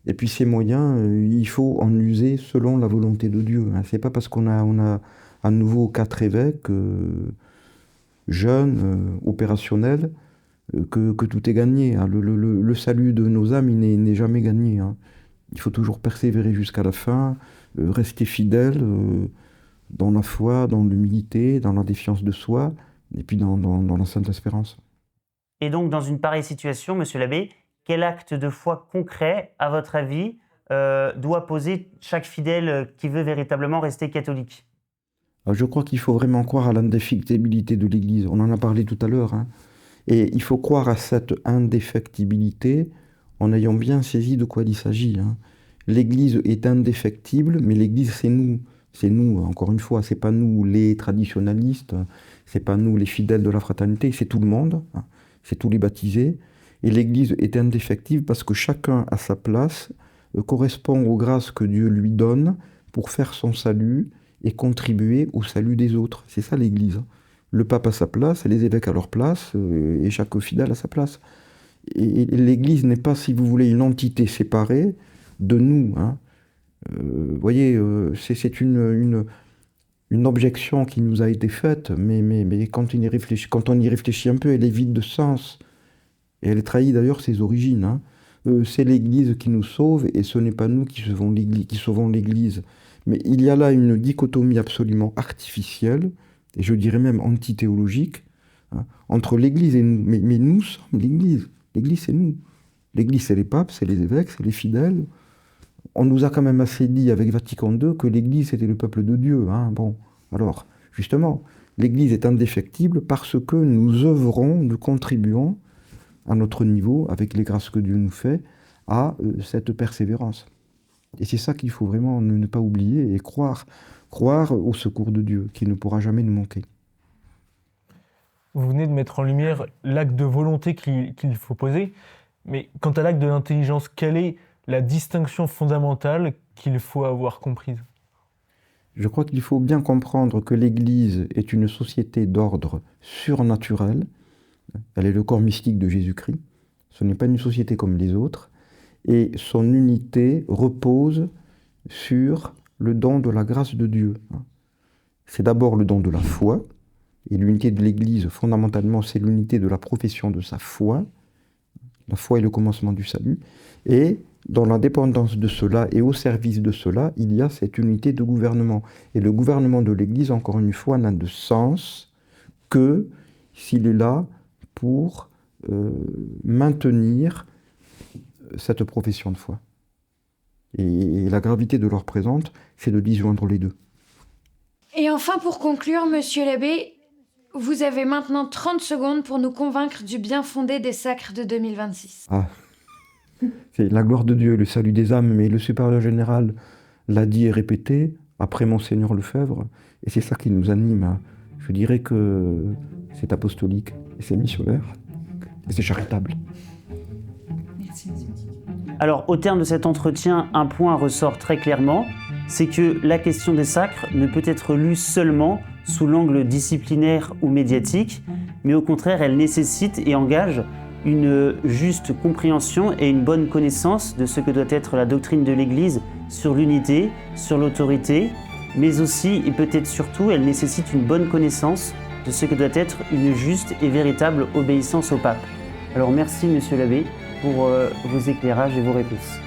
et puis ces moyens, il faut en user selon la volonté de Dieu. Ce n'est pas parce qu'on a à nouveau 4 évêques jeunes, opérationnels, que tout est gagné. Le salut de nos âmes, il n'est jamais gagné. Il faut toujours persévérer jusqu'à la fin, rester fidèle, dans la foi, dans l'humilité, dans la défiance de soi, et puis dans la sainte espérance. Et donc, dans une pareille situation, monsieur l'abbé, quel acte de foi concret, à votre avis, doit poser chaque fidèle qui veut véritablement rester catholique? Je crois qu'il faut vraiment croire à l'indéfectibilité de l'Église. On en a parlé tout à l'heure, hein. Et il faut croire à cette indéfectibilité en ayant bien saisi de quoi il s'agit, hein. L'Église est indéfectible, mais l'Église, c'est nous. C'est nous, encore une fois, c'est pas nous les traditionalistes, c'est pas nous les fidèles de la fraternité, c'est tout le monde, hein. C'est tous les baptisés. Et l'Église est indéfectible parce que chacun à sa place correspond aux grâces que Dieu lui donne pour faire son salut et contribuer au salut des autres. C'est ça l'Église. Le pape à sa place, et les évêques à leur place, et chaque fidèle à sa place. Et l'Église n'est pas, si vous voulez, une entité séparée de nous, hein. Vous voyez, c'est une objection qui nous a été faite, mais quand on y réfléchit un peu, elle est vide de sens. Et elle trahit d'ailleurs ses origines, hein. C'est l'Église qui nous sauve, et ce n'est pas nous qui sauvons l'Église. Mais il y a là une dichotomie absolument artificielle, et je dirais même antithéologique, hein, entre l'Église et nous. Mais nous sommes l'Église. L'Église, c'est nous. L'Église, c'est les papes, c'est les évêques, c'est les fidèles. On nous a quand même assez dit avec Vatican II que l'Église, c'était le peuple de Dieu, hein. Bon, alors, justement, l'Église est indéfectible parce que nous œuvrons, nous contribuons à notre niveau, avec les grâces que Dieu nous fait, à cette persévérance. Et c'est ça qu'il faut vraiment ne pas oublier et croire au secours de Dieu, qui ne pourra jamais nous manquer. Vous venez de mettre en lumière l'acte de volonté qu'il faut poser, mais quant à l'acte de l'intelligence, quelle est la distinction fondamentale qu'il faut avoir comprise? Je crois qu'il faut bien comprendre que l'Église est une société d'ordre surnaturel. Elle est le corps mystique de Jésus-Christ. Ce n'est pas une société comme les autres. Et son unité repose sur le don de la grâce de Dieu. C'est d'abord le don de la foi. Et l'unité de l'Église, fondamentalement, c'est l'unité de la profession de sa foi. La foi est le commencement du salut. Et dans la dépendance de cela et au service de cela, il y a cette unité de gouvernement. Et le gouvernement de l'Église, encore une fois, n'a de sens que s'il est là pour maintenir cette profession de foi. Et la gravité de leur présence, c'est de disjoindre les deux. Et enfin, pour conclure, monsieur l'abbé, vous avez maintenant 30 secondes pour nous convaincre du bien fondé des sacres de 2026. Ah, c'est la gloire de Dieu, le salut des âmes, mais le supérieur général l'a dit et répété, après Monseigneur Lefebvre, et c'est ça qui nous anime, hein. Je dirais que c'est apostolique, et c'est missionnaire, et c'est charitable. Alors, au terme de cet entretien, un point ressort très clairement, c'est que la question des sacres ne peut être lue seulement sous l'angle disciplinaire ou médiatique, mais au contraire, elle nécessite et engage une juste compréhension et une bonne connaissance de ce que doit être la doctrine de l'Église sur l'unité, sur l'autorité, mais aussi, et peut-être surtout, elle nécessite une bonne connaissance de ce que doit être une juste et véritable obéissance au pape. Alors merci, monsieur l'abbé, pour vos éclairages et vos réponses.